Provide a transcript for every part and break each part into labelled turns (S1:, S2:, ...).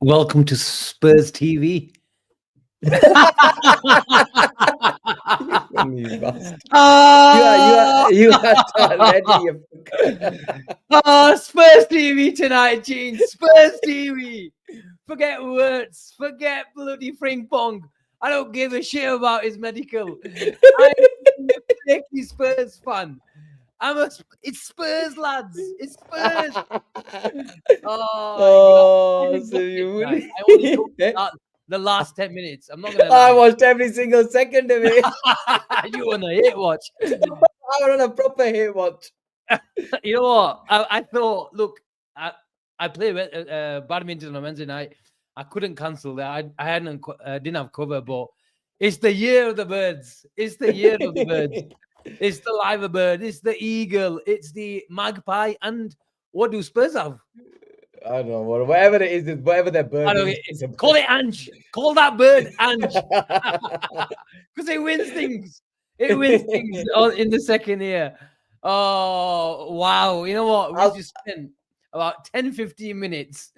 S1: Welcome to Spurs TV.
S2: You bastard.
S1: Ah,
S2: You are already.
S1: Spurs TV tonight, Gene. Spurs TV. Forget Wirtz. Forget bloody Fring Pong. I don't give a shit about his medical. I'm a flaky Spurs fan. It's Spurs, lads. It's Spurs. Oh, my God. I
S2: So you
S1: I
S2: would.
S1: only took the last 10 minutes. I'm not going to
S2: I
S1: lie.
S2: watched every single second of it.
S1: You on a hate watch.
S2: I was on a proper hate watch.
S1: You know what? I thought, look, I play badminton on Wednesday night. I couldn't cancel that. I didn't have cover, but it's the year of the birds. It's the year of the birds. It's the liver bird. It's the eagle. It's the magpie. And what do Spurs have?
S2: I don't know, whatever it is, whatever their bird
S1: I don't
S2: is.
S1: call it Ange. Call that bird Ange. Because it wins things. It wins things in the second year. Oh, wow. You know what? We just spent about 10, 15 minutes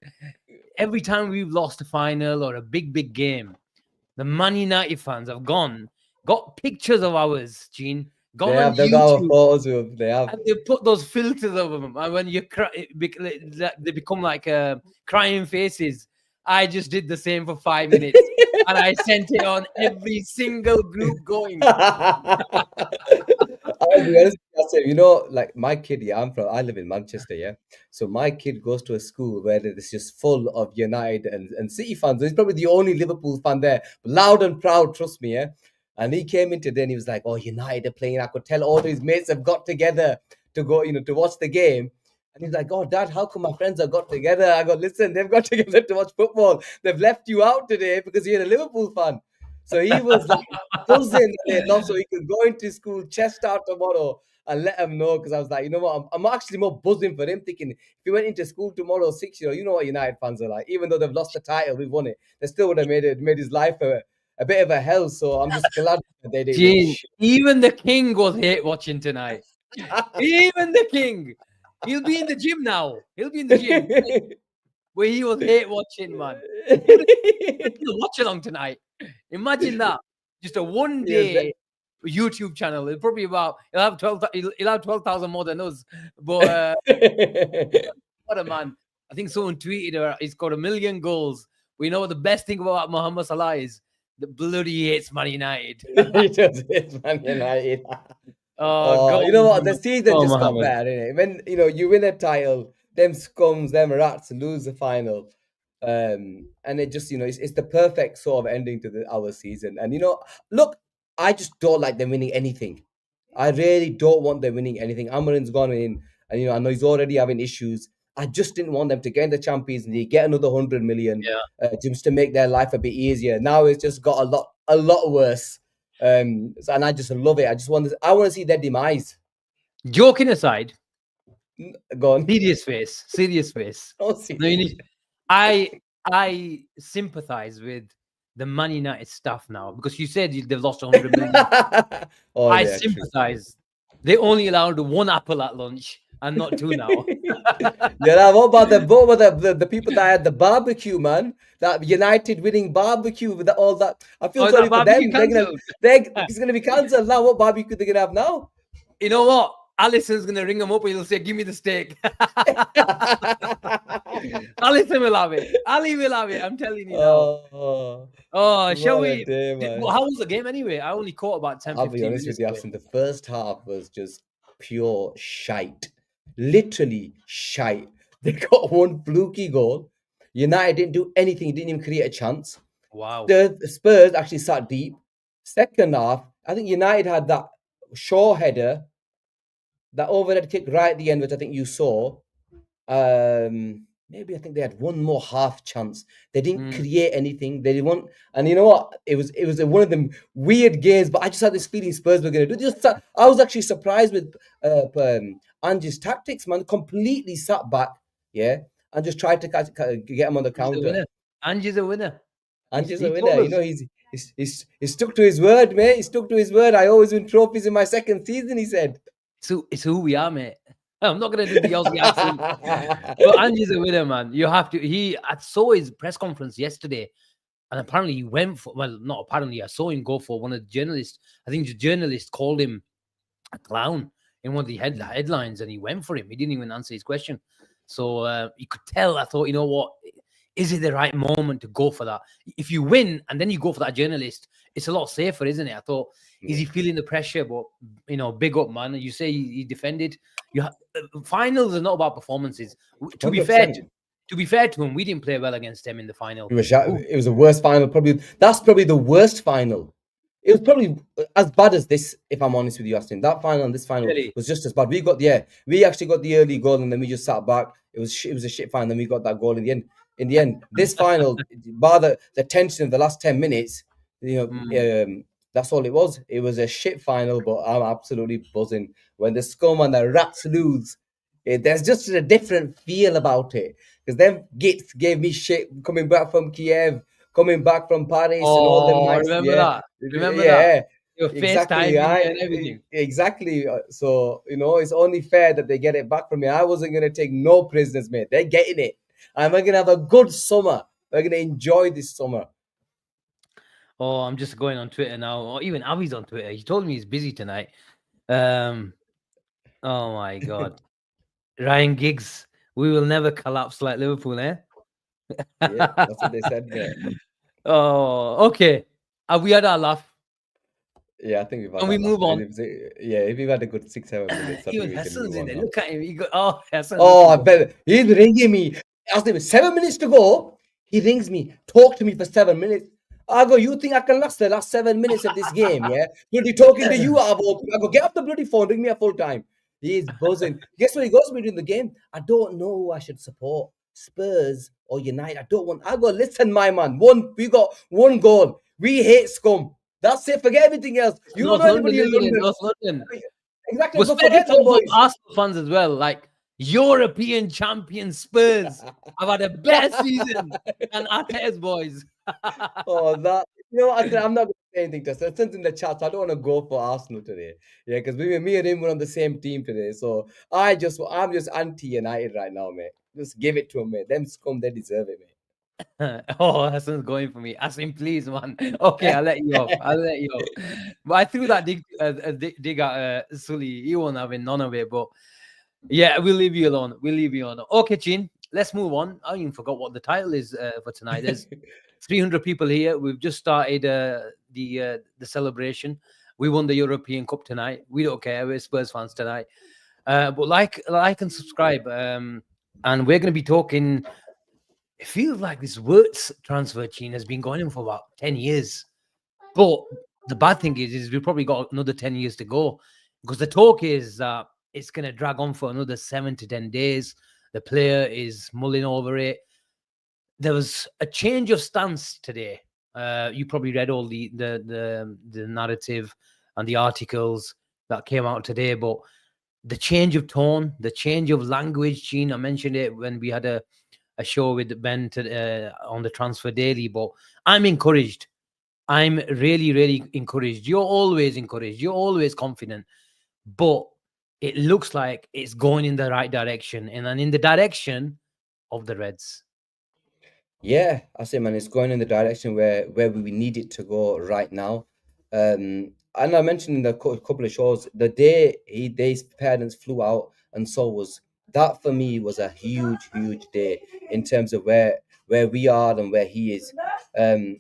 S1: every time we've lost a final or a big game. The Man United fans have got pictures of ours, Gene.
S2: They've got our photos with them. They have.
S1: And they put those filters over them. And when you cry, they become like crying faces. I just did the same for 5 minutes. And I sent it on every single group going.
S2: I'll be honest, you know, like my kid, I live in Manchester, yeah. So my kid goes to a school where it's just full of United and City fans. So he's probably the only Liverpool fan there, but loud and proud, trust me, yeah. And he came in today and he was like, "Oh, United are playing." I could tell all his mates have got together to go, to watch the game. And he's like, "Oh, Dad, how come my friends have got together?" I go, "Listen, they've got together to watch football. They've left you out today because you're a Liverpool fan." So he was like buzzing that they lost, so he could go into school, chest out tomorrow, and let him know. Because I was like, you know what, I'm actually more buzzing for him, thinking if he went into school tomorrow 6-year, you know what United fans are like. Even though they've lost the title, we've won it. They still would have made his life a bit of a hell. So I'm just glad that they did.
S1: Gene, even the king was hate watching tonight. Even the king. He'll be in the gym now. He'll be in the gym. Where he was hate watching, man. He'll watch along tonight. Imagine that. Just a one-day YouTube channel. It'll probably he'll have 12,000 more than us. But what a man. I think someone tweeted he's got 1 million goals. We know what the best thing about Mohamed Salah is. The bloody hates Man United.
S2: He does hate Man United.
S1: God,
S2: you know what? The season just got better, innit? When you win a title, them scums, them rats lose the final. And it just, it's the perfect sort of ending to our season. And look, I just don't like them winning anything. I really don't want them winning anything. Amarin's gone in, and I know he's already having issues. I just didn't want them to get in the Champions League, get another 100 million, just to make their life a bit easier. Now it's just got a lot worse. And I just love it. I want to see their demise.
S1: Joking aside,
S2: go on.
S1: Serious face.
S2: Oh,
S1: I sympathize with the Man United staff now, because you said they've lost 100 million. I sympathize. They only allowed 1 apple at lunch and not 2 now.
S2: What about the people that had the barbecue, man? That United winning barbecue with all that. I feel sorry for them. It's going to be cancelled now. What barbecue they're going to have now?
S1: You know what? Allison's going to ring them up and he'll say, "Give me the steak." Allison will have it. Ali will have it. I'm telling you now. Shall we? How was the game anyway? I only caught about 10, 15
S2: I'll be honest with you, Asim. The first half was just pure shite. Literally shite. They got 1 fluky goal. United didn't do anything. Didn't even create a chance.
S1: Wow.
S2: The Spurs actually sat deep. Second half, I think United had that Shaw header, that overhead kick right at the end, which I think you saw. Maybe I think they had 1 more half chance. They didn't create anything. They didn't want, and you know what? It was one of them weird games. But I just had this feeling Spurs were going to do. I was actually surprised with Ange's tactics, man. Completely sat back, and just tried to get him on the counter.
S1: Ange's a winner.
S2: Ange's a winner. He's stuck to his word, mate. He stuck to his word. I always win trophies in my second season, he said.
S1: So it's who we are, mate. I'm not gonna do the Aussie accent. But Andy's a winner, man. You have to. I saw his press conference yesterday, and apparently he went for. Well, not apparently. I saw him go for one of the journalists. I think the journalist called him a clown in one of the headlines, and he went for him. He didn't even answer his question. So you could tell. I thought, you know what? Is it the right moment to go for that? If you win and then you go for that journalist, it's a lot safer, isn't it? I thought, is he feeling the pressure? But big up, man. You say he defended. Finals are not about performances. To be fair,
S2: 100%.
S1: to be fair to him, we didn't play well against them in the final.
S2: It was the worst final. That's probably the worst final. It was probably as bad as this, if I'm honest with you, Asim. That final and this final
S1: Really?
S2: was just as bad. We actually got the early goal and then we just sat back. It was a shit final. Then we got that goal in the end. In the end, this final, bar the tension of the last 10 minutes, that's all it was. It was a shit final, but I'm absolutely buzzing when the scum and the rats lose. There's just a different feel about it. Because them gits gave me shit coming back from Kiev, coming back from Paris, and all them nice.
S1: Remember that? Remember
S2: Yeah,
S1: that? Your
S2: exactly.
S1: FaceTime and everything.
S2: Exactly. So it's only fair that they get it back from me. I wasn't gonna take no prisoners, mate. They're getting it. And we're gonna have a good summer. We're gonna enjoy this summer.
S1: Oh, I'm just going on Twitter now. Or even Avi's on Twitter. He told me he's busy tonight. Oh my God. Ryan Giggs, we will never collapse like Liverpool, eh?
S2: Yeah, that's what they said, mate.
S1: Oh, okay. Have we had our laugh?
S2: Yeah, I think we've had
S1: Can we move on?
S2: If we've had a good 6-7 minutes, I think
S1: Even
S2: we can
S1: Hassan's
S2: move
S1: in
S2: on
S1: there.
S2: now.
S1: Look at him. He got, Hassan.
S2: I bet he's ringing me. I was 7 minutes to go. He rings me. Talk to me for 7 minutes. I go, you think I can last the last 7 minutes of this game? Yeah, bloody talking to you. I go, get off the bloody phone. Ring me at full time. He's buzzing. Guess what he goes to me during the game? I don't know who I should support, Spurs or United. I don't want. I go, listen, my man. We got one goal. We hate scum. That's it. Forget everything else. You don't know anybody in London.
S1: North London.
S2: Exactly.
S1: We're
S2: So forget them, boys.
S1: Arsenal fans as well. Like European champion Spurs have had a better season than Arteta's boys.
S2: That I'm not going to say anything to us. It's in the chat. I don't want to go for Arsenal today. Yeah, because me and him were on the same team today. So I'm just anti-United right now, mate. Just give it to them, mate. Them scum, they deserve it, mate.
S1: Hassan's going for me. Asim, please, man. Okay, I'll let you off. But I threw that dig at Sully. He won't have none of it. But yeah, we'll leave you alone. Okay, Chin, let's move on. I even forgot what the title is for tonight. There's 300 people here. We've just started the celebration. We won the European Cup tonight. We don't care. We're Spurs fans tonight. But like and subscribe. And we're going to be talking. It feels like this Wirtz transfer chain has been going on for about 10 years. But the bad thing is we've probably got another 10 years to go, because the talk is that it's going to drag on for another 7 to 10 days. The player is mulling over it. There was a change of stance today. You probably read all the narrative and the articles that came out today, but the change of tone, the change of language, Gene, I mentioned it when we had a show with Ben on the Transfer Daily, but I'm encouraged. I'm really, really encouraged. You're always encouraged. You're always confident, but it looks like it's going in the right direction, and then in the direction of the Reds.
S2: Yeah, I say, man, it's going in the direction where we need it to go right now. And I mentioned in the couple of shows, the day his parents flew out, and so was that for me was a huge day in terms of where we are and where he is. Bear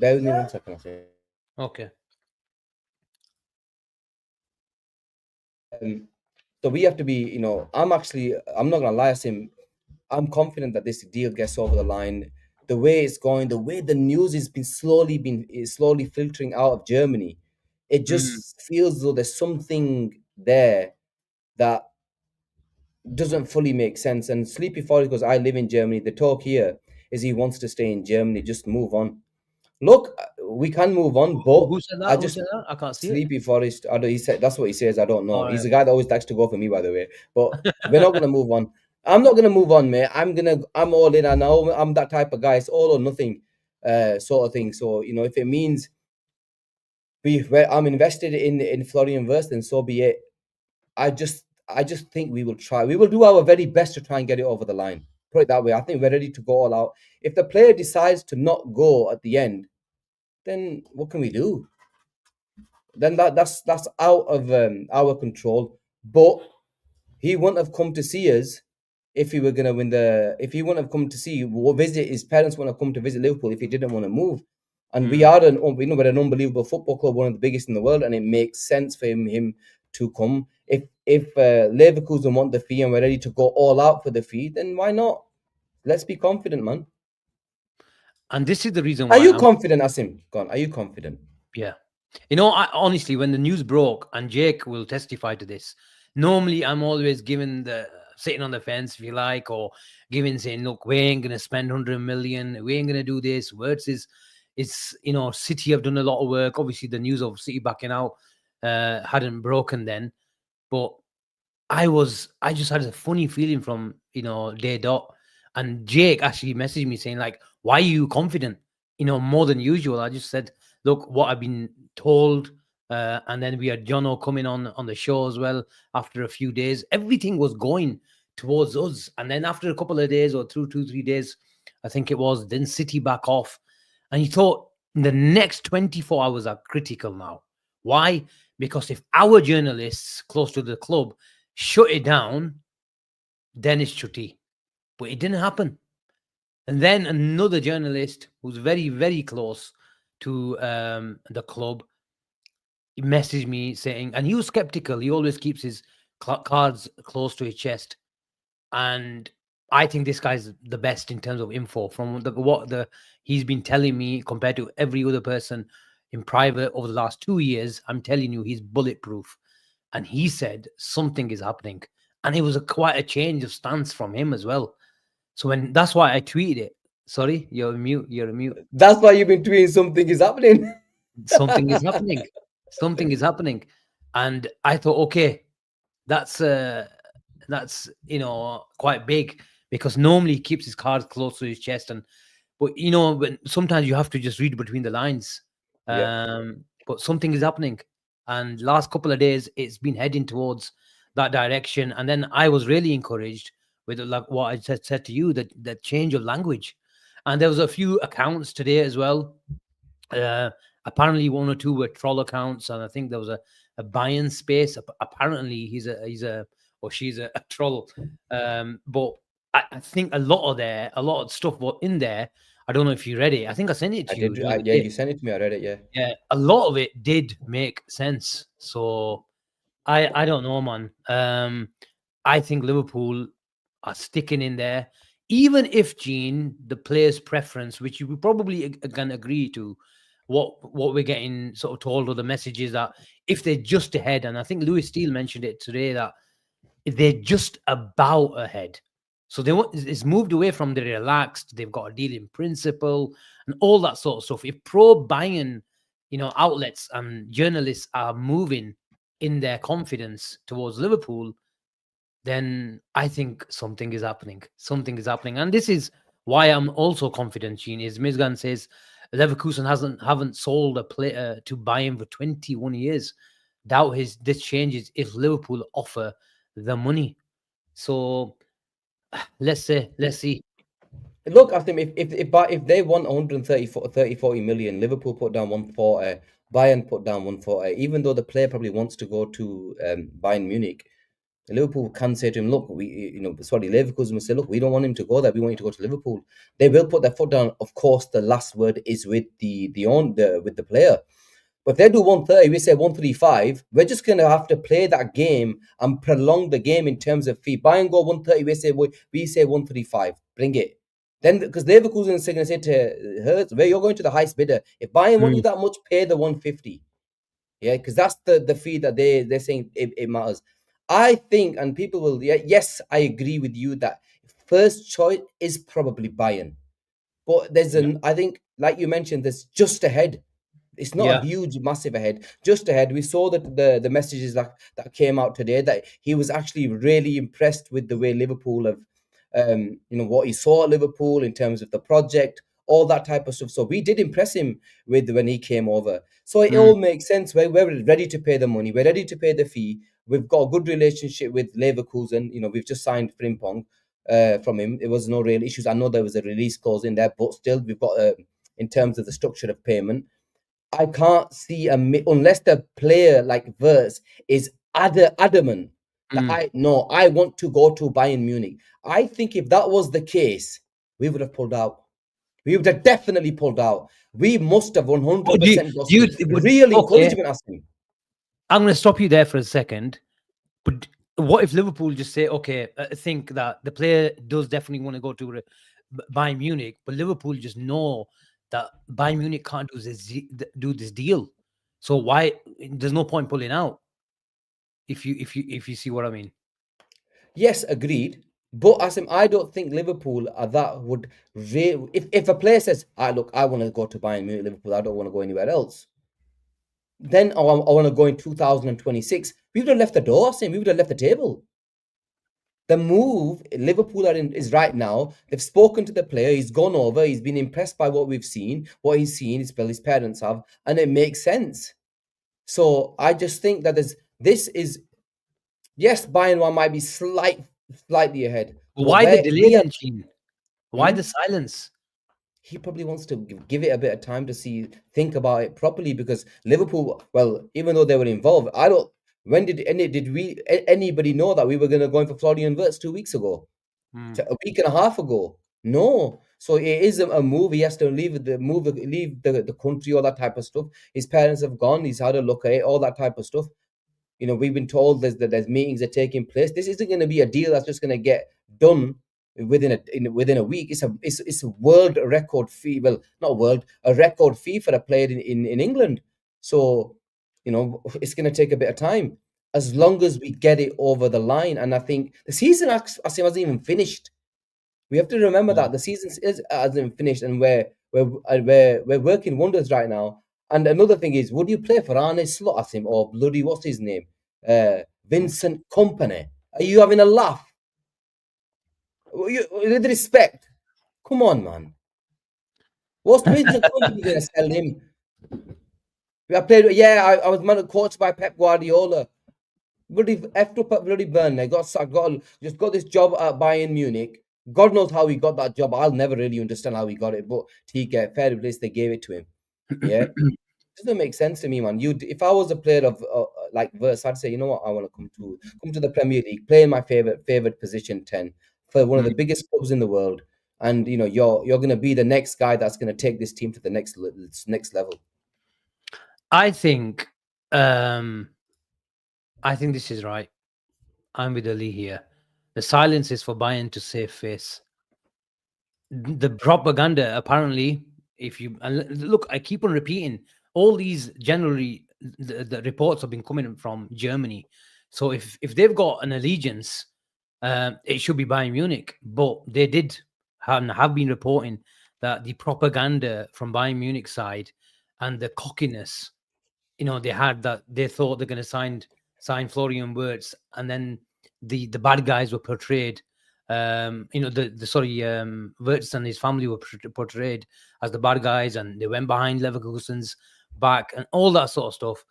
S2: with me 1 second, I say.
S1: Okay.
S2: So we have to be, I'm not gonna lie to him. I'm confident that this deal gets over the line. The way it's going, the way the news has been slowly filtering out of Germany, it just feels as though there's something there that doesn't fully make sense. And Sleepy Forest, because I live in Germany, the talk here is he wants to stay in Germany, just move on. Look, we can move on, but
S1: Who said that? I can't see
S2: Sleepy Forest. I don't. He said that's what he says. I don't know.
S1: Oh,
S2: He's the guy that always likes to go for me, by the way. But we're not gonna move on. I'm not gonna move on, mate. I'm all in. I know I'm that type of guy. It's all or nothing, sort of thing. So if it means I'm invested in Florian Wirtz, then so be it. I just think we will try. We will do our very best to try and get it over the line. Put it that way. I think we're ready to go all out. If the player decides to not go at the end, then what can we do? Then that's out of our control. But he wouldn't have come to see us if he were going to win the. If he wouldn't have come to see visit his parents wouldn't have come to visit Liverpool if he didn't want to move. And we are we're an unbelievable football club, one of the biggest in the world, and it makes sense for him to come. If Leverkusen want the fee and we're ready to go all out for the fee, then why not? Let's be confident, man.
S1: And this is the reason
S2: Are
S1: why
S2: you confident, Asim? Go on. Are you confident?
S1: Yeah. You know, honestly, when the news broke, and Jake will testify to this, normally I'm always given the sitting on the fence, if you like, or giving saying, look, we ain't going to spend 100 million. We ain't going to do this. Wirtz is, you know, City have done a lot of work. Obviously, the news of City backing out hadn't broken then. But I just had a funny feeling from, you know, day dot. And Jake actually messaged me saying, like, why are you confident? You know, more than usual. I just said, look, what I've been told. And then we had Jono coming on the show as well after a few days. Everything was going towards us. And then after a couple of days or 2-3 days, I think it was, then City back off. And he thought the next 24 hours are critical now. Why? Because if our journalists close to the club shut it down, then it's chutti. But it didn't happen. And then another journalist who's very, very close to the club messaged me saying, and he was skeptical. He always keeps his cards close to his chest. And I think this guy's the best in terms of info from what he's been telling me compared to every other person in private over the last 2 years. I'm telling you, he's bulletproof. And he said something is happening. And it was quite a change of stance from him as well. So that's why I tweeted it. Sorry, you're mute. You're a mute.
S2: That's why you've been tweeting something is happening.
S1: Something is happening. Something is happening. And I thought, okay, that's you know, quite big, because normally he keeps his cards close to his chest. But you know, when sometimes you have to just read between the lines. But something is happening. And last couple of days, it's been heading towards that direction. And then I was really encouraged with, like what I said to you, that change of language. And there was a few accounts today as well. Apparently 1 or 2 were troll accounts, and I think there was a buy-in space. Apparently he's a or she's a troll. But I think a lot of stuff was in there. I don't know if you read it. I think I sent it to you.
S2: Yeah, you sent it to me. I read it. Yeah.
S1: Yeah, a lot of it did make sense. So I don't know, man. I think Liverpool are sticking in there, even if, Gene, the player's preference, which you probably can agree to, what we're getting sort of told, or the message is that if they're just ahead, and I think Lewis Steele mentioned it today, that if they're just about ahead. So it's moved away from the relaxed. They've got a deal in principle and all that sort of stuff. If pro-Bayern, you know, outlets and journalists are moving in their confidence towards Liverpool, then I think something is happening. Something is happening. And this is why I'm also confident, Gene, is Mizgan says Leverkusen haven't sold a player to Bayern for 21 years. Doubt this changes if Liverpool offer the money. So let's see.
S2: Look, I think if they want 40 million, Liverpool put down 140, Bayern put down 140. Even though the player probably wants to go to Bayern Munich, Liverpool can say to him, look, Leverkusen will say, look, we don't want him to go there. We want you to go to Liverpool. They will put their foot down. Of course, the last word is with the player. But if they do 130, we say 135, we're just going to have to play that game and prolong the game in terms of fee. Buy and go 130, we say 135. Bring it. Then, because Leverkusen is going to say to Hertz, where you're going to the highest bidder. If Bayern want you that much, pay the 150. Yeah, because that's the fee that they're saying it matters. I think, and people will, yes, I agree with you that first choice is probably Bayern. But I think, like you mentioned, there's just ahead. It's not a huge, massive ahead. Just ahead. We saw that the messages that came out today, that he was actually really impressed with the way Liverpool have, what he saw at Liverpool in terms of the project, all that type of stuff. So we did impress him with when he came over. So it all makes sense. We're ready to pay the money. We're ready to pay the fee. we've got a good relationship with Leverkusen. You know, we've just signed Frimpong from him. There was no real issues. I know there was a release clause in there, but still, we've got in terms of the structure of payment. I can't see unless the player like Wirtz is adamant that I want to go to Bayern Munich. I think if that was the case, we would have pulled out. We would have definitely pulled out. We must have 100% got real encouragement asking.
S1: I'm going to stop you there for a second. But what if Liverpool just say, okay, I think that the player does definitely want to go to Bayern Munich, but Liverpool just know that Bayern Munich can't do this deal. So why? There's no point pulling out. If you see what I mean.
S2: Yes, agreed. But Asim, I don't think Liverpool are that would if a player says, look, I want to go to Bayern Munich, Liverpool, I don't want to go anywhere else. Then I want to go in 2026. We would have left the door, Asim. We would have left the table. The move Liverpool are in is right now. They've spoken to the player. He's gone over. He's been impressed by what we've seen, what he's seen. His parents have, and it makes sense. So I just think that this is yes, Bayern one might be slightly ahead.
S1: Why the delay, Gene? Why the silence?
S2: He probably wants to give it a bit of time to think about it properly, because Liverpool, well, even though they were involved, when did anybody know that we were going to go in for Florian Wirtz 2 weeks ago? A week and a half ago? No. So it is a move. He has to leave the country, all that type of stuff. His parents have gone. He's had a look at it, all that type of stuff. You know, we've been told there's meetings are taking place. This isn't going to be a deal that's just going to get done within a week. It's a world record fee. Well, not a record fee for a player in England. So, you know, it's going to take a bit of time as long as we get it over the line. And I think the season hasn't even finished. We have to remember that the season hasn't finished, and we're working wonders right now. And another thing is, would you play for Arne Slot, Asim, or bloody what's his name, Vincent Kompany? Are you having a laugh? With respect, come on, man. What's Vincent Kompany going to sell him? I played. Yeah, I was coached by Pep Guardiola. Bloody effed up at bloody Burnley. Got this job at Bayern Munich. God knows how he got that job. I'll never really understand how he got it, but TK, fair place, they gave it to him. Yeah, it doesn't make sense to me, man. If I was a player of like Wirtz, I'd say, you know what, I want to come to the Premier League, play in my favorite position 10 for one of the biggest clubs in the world, and you know you're going to be the next guy that's going to take this team to the next level.
S1: I think this is right. I'm with Ali here. The silence is for Bayern to save face. The propaganda, apparently, look, I keep on repeating, all these generally, the reports have been coming from Germany. So if they've got an allegiance, it should be Bayern Munich. But they did have been reporting that the propaganda from Bayern Munich side and the cockiness, you know, they had that they thought they're going to sign Florian Wirtz, and then the bad guys were portrayed. You know, Wirtz and his family were portrayed as the bad guys, and they went behind Leverkusen's back and all that sort of stuff.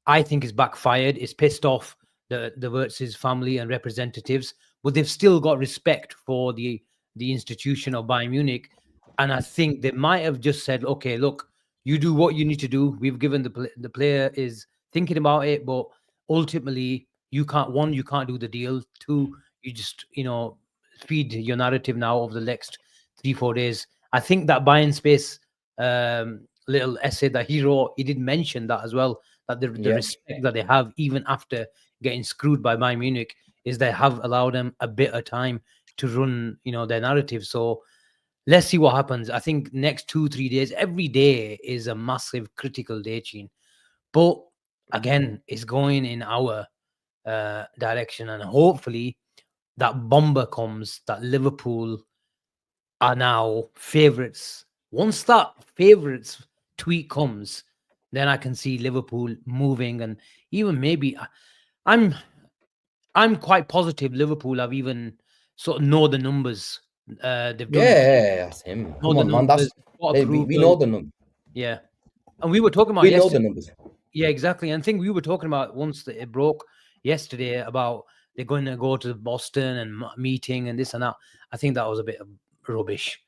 S1: I think it's backfired. It's pissed off the Wirtz's family and representatives, but they've still got respect for the institution of Bayern Munich, and I think they might have just said, okay, look, you do what you need to do. We've given the player is thinking about it, but ultimately you can't do the deal. Two, you just, you know, feed your narrative now over the next 3-4 days. I think that Bayern Space little essay that he wrote, he did mention that as well, that the respect that they have even after getting screwed by Bayern Munich is they have allowed them a bit of time to run, you know, their narrative. So let's see what happens. I think next 2-3 days, every day is a massive critical day, Chin. But again, it's going in our direction, and hopefully that bomber comes, that Liverpool are now favourites. Once that favourites tweet comes, then I can see Liverpool moving, and even maybe I'm quite positive Liverpool have even sort of know the numbers. They've done
S2: that's him. Come on, man. We know the numbers.
S1: Yeah, and we wwe know the numbers. Yeah, exactly. And I think we were talking about once that it broke, yesterday about they're going to go to Boston and meeting and this and that. I think that was a bit of rubbish.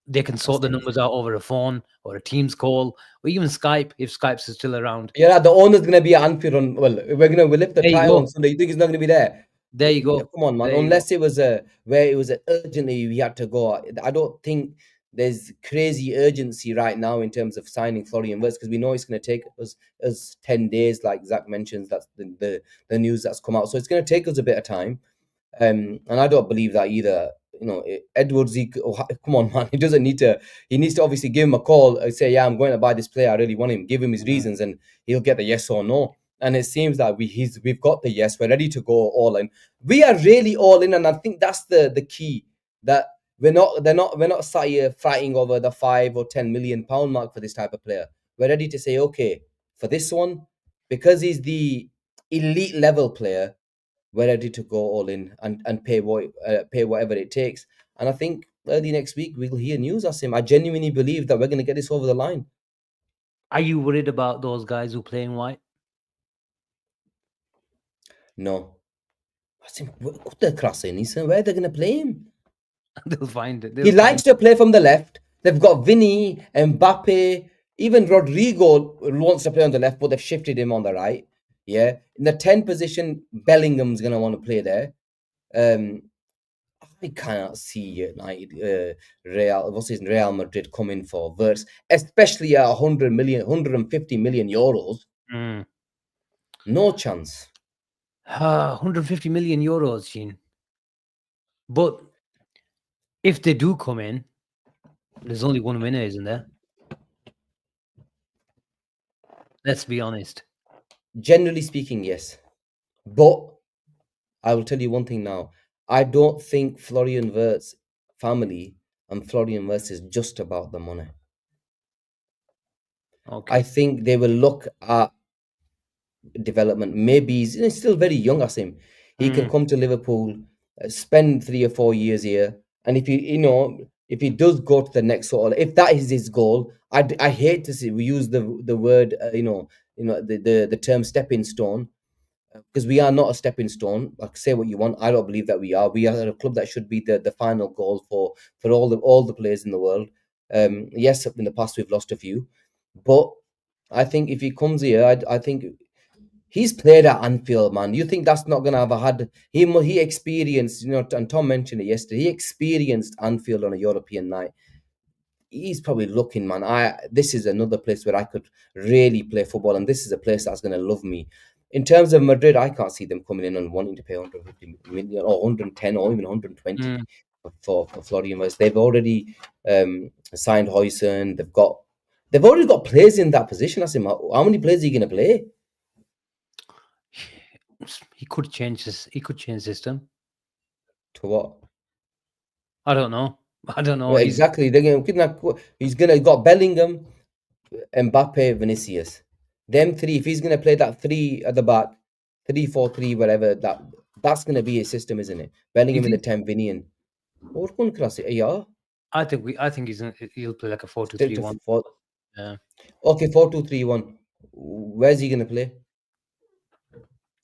S1: They can sort the numbers out over a phone or a Teams call or even Skype if Skype's is still around.
S2: Yeah, the owner's gonna be at Anfield on. Well, we'll lift the
S1: There you
S2: title
S1: go.
S2: on Sunday. You think he's not gonna be there?
S1: There you go.
S2: Come on, man.
S1: There you
S2: Unless it was where it was urgently we had to go. I don't think there's crazy urgency right now in terms of signing Florian Wirtz because we know it's going to take us 10 days, like Zach mentions. That's the news that's come out. So it's going to take us a bit of time. And I don't believe that either. You know, Edwards, come on, man. He doesn't need to. He needs to obviously give him a call and say, "Yeah, I'm going to buy this player. I really want him." Give him his reasons, and he'll get the yes or no. And it seems that we've got the yes. We're ready to go all in. We are really all in, and I think that's the key. That we're not sat here fighting over the £5 or £10 million mark for this type of player. We're ready to say, okay, for this one, because he's the elite level player, we're ready to go all in and pay whatever it takes. And I think early next week we'll hear news, Asim. I genuinely believe that we're going to get this over the line.
S1: Are you worried about those guys who play in white?
S2: No. Asim, what the class in? Where they're going to play him?
S1: They'll find it.
S2: He likes to play from the left. They've got Vinny, Mbappe, even Rodrigo wants to play on the left, but they've shifted him on the right. Yeah. In the 10 position, Bellingham's going to want to play there. I cannot see United, Real Madrid coming for Wirtz, especially at 150 million euros. No chance.
S1: 150 million euros, Gene. But if they do come in, there's only one winner, isn't there? Let's be honest.
S2: Generally speaking, yes. But I will tell you one thing now. I don't think Florian Wirtz family and Florian Wirtz is just about the money.
S1: Okay.
S2: I think they will look at development. Maybe he's still very young, Asim. He can come to Liverpool, spend 3 or 4 years here, and if if he does go to the next sort of, if that is his goal, I hate to see we use the word the term stepping stone, because we are not a stepping stone. Like, say what you want, I don't believe that we are. We are a club that should be the final goal for all the players in the world. Yes, in the past we've lost a few, but I think if he comes here, I think he's played at Anfield, man. You think that's not gonna have had him? He experienced, and Tom mentioned it yesterday. He experienced Anfield on a European night. He's probably looking, man. This is another place where I could really play football, and this is a place that's gonna love me. In terms of Madrid, I can't see them coming in and wanting to pay 150 million or 110 or even 120 for Florian Wirtz. They've already signed Højsund. They've already got players in that position. I say, how many players are you gonna play?
S1: He could change this. He could change system.
S2: To what?
S1: I don't know.
S2: Well, exactly. He's gonna got Bellingham, Mbappe, Vinicius. Them three. If he's gonna play that 3 at the back, 3-4-3, whatever, that's gonna be his system, isn't it? Bellingham in the 10, Vinny and yeah.
S1: I think he'll play like a 4-2-3-1. Yeah.
S2: Okay, 4-2-3-1. Where's he gonna play?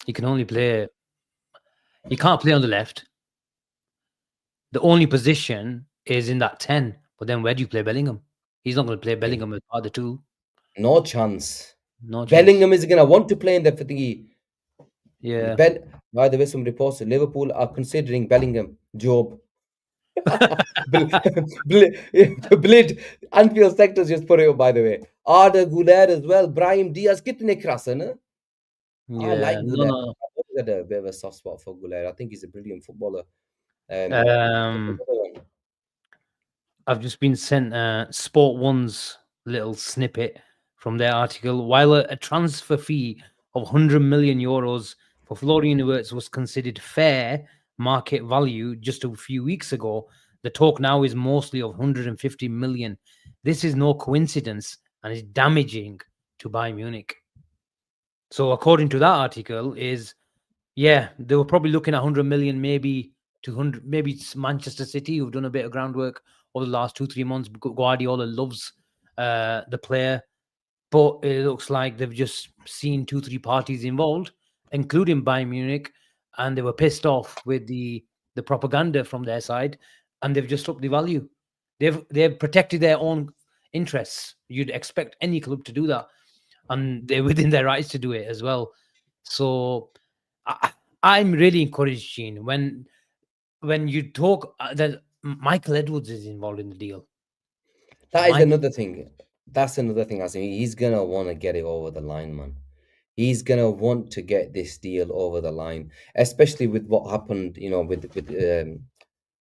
S1: He can only play. He can't play on the left. The only position is in that 10. But then where do you play Bellingham? He's not going to play Bellingham as part of the 2.
S2: No chance.
S1: No chance.
S2: Bellingham is gonna want to play in the thingy.
S1: Yeah.
S2: By the way, some reports that Liverpool are considering Bellingham job. Blid Anfield sectors just put it up, by the way. Arda Güler as well. Brahim Diaz, kitne krass hai na? I like Güler.
S1: No.
S2: I've got a bit of a soft spot for Güler. I think he's a brilliant footballer.
S1: I've just been sent Sport One's little snippet from their article. While a transfer fee of 100 million euros for Florian Wirtz was considered fair market value just a few weeks ago, the talk now is mostly of 150 million. This is no coincidence and is damaging to Bayern Munich. So according to that article they were probably looking at 100 million, maybe 200, maybe it's Manchester City who've done a bit of groundwork over the last 2-3 months. Guardiola loves the player, but it looks like they've just seen 2-3 parties involved including Bayern Munich, and they were pissed off with the propaganda from their side, and they've just upped the value. They've protected their own interests. You'd expect any club to do that, and they're within their rights to do it as well. So I'm really encouraged, Gene, when you talk that Michael Edwards is involved in the deal.
S2: That is another thing. That's another thing. I think he's gonna want to get it over the line, man. He's gonna want to get this deal over the line, especially with what happened,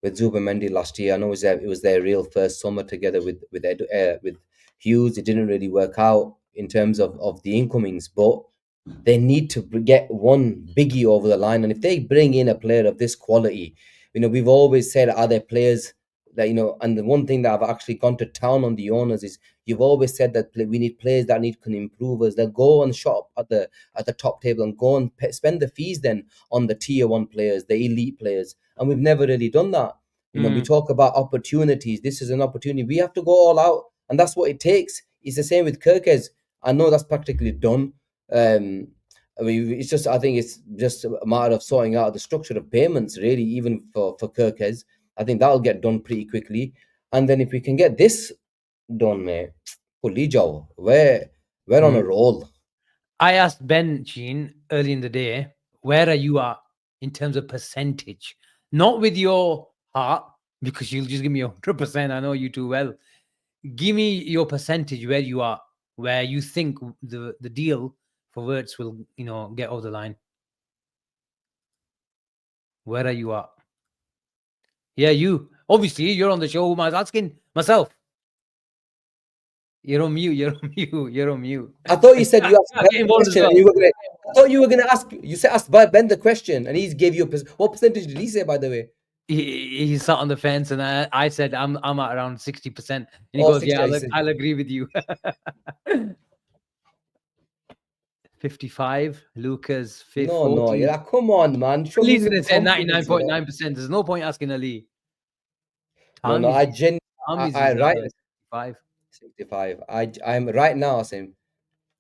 S2: with Zubomendi last year. I know it was their real first summer together with Hughes. It didn't really work out in terms of the incomings, but they need to get one biggie over the line. And if they bring in a player of this quality, we've always said, are there players that, and the one thing that I've actually gone to town on the owners is, you've always said that we need players that can improve us. They'll go and shop at the top table and go and spend the fees then on the tier 1 players, the elite players. And we've never really done that. We talk about opportunities. This is an opportunity. We have to go all out, and that's what it takes. It's the same with Kerkez. I know that's practically done. It's just, I think it's just a matter of sorting out the structure of payments, really, even for Kerkez. I think that'll get done pretty quickly. And then if we can get this done, mate, holy Joe, we're on a roll.
S1: I asked Ben, Gene, early in the day, where are you at in terms of percentage? Not with your heart, because you'll just give me 100%. I know you too well. Give me your percentage where you are, where you think the deal for Wirtz will, get over the line. Where are you at? Yeah, you. Obviously, you're on the show. Who am I asking? Myself. You're on mute. You're on mute.
S2: I thought you said you asked Ben the question. I thought you were going to ask. You said ask Ben the question, and he gave you what percentage did he say? By the way,
S1: he sat on the fence, and I said I'm at around 60%. And he goes, 60, "Yeah, I'll agree with you." 55. Lucas. 40.
S2: No, yeah, come on, man.
S1: Ali's going to say 99.9%. There's no point asking Ali.
S2: No, I right 65. I'm right now, Asim.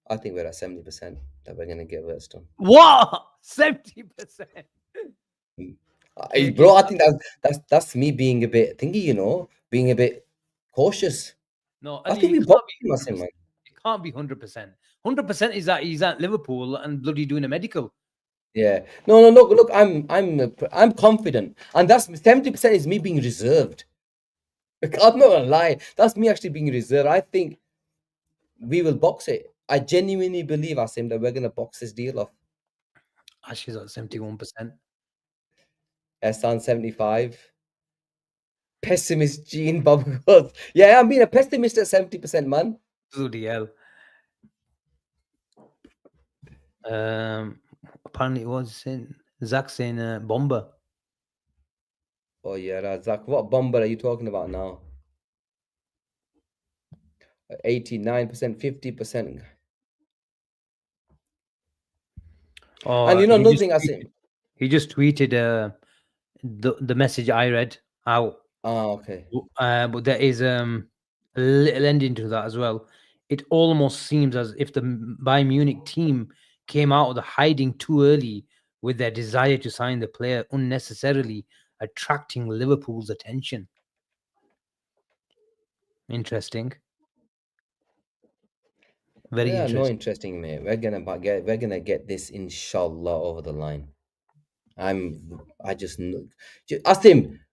S2: I think we're at 70% that we're gonna get Wirtz done.
S1: What? 70%?
S2: Bro, I think that's me being a bit thingy, being a bit cautious.
S1: No, Ali, I think we bought him, Asim, man. It can't be 100%. 100% is that he's at Liverpool and bloody doing a medical.
S2: Yeah. No. Look. I'm confident, and that's 70% is me being reserved. I'm not gonna lie. That's me actually being reserved. I think we will box it. I genuinely believe, Asim, that we're gonna box this deal off.
S1: Ash is at 71%.
S2: Ehsan 75. Pessimist Gene Bob goes, yeah, I'm being a pessimist at 70%, man.
S1: Bloody hell. Apparently it was saying Zach saying bomber.
S2: Oh yeah, Zach. What bomber are you talking about now? 89%, 50%.
S1: Oh,
S2: and another thing, Asim.
S1: He just tweeted the message I read out.
S2: Oh, okay.
S1: But there is a little ending to that as well. It almost seems as if the Bayern Munich team came out of the hiding too early with their desire to sign the player, unnecessarily attracting Liverpool's attention. Interesting. Very interesting.
S2: No, interesting, mate. We're gonna get this inshallah over the line. Asim,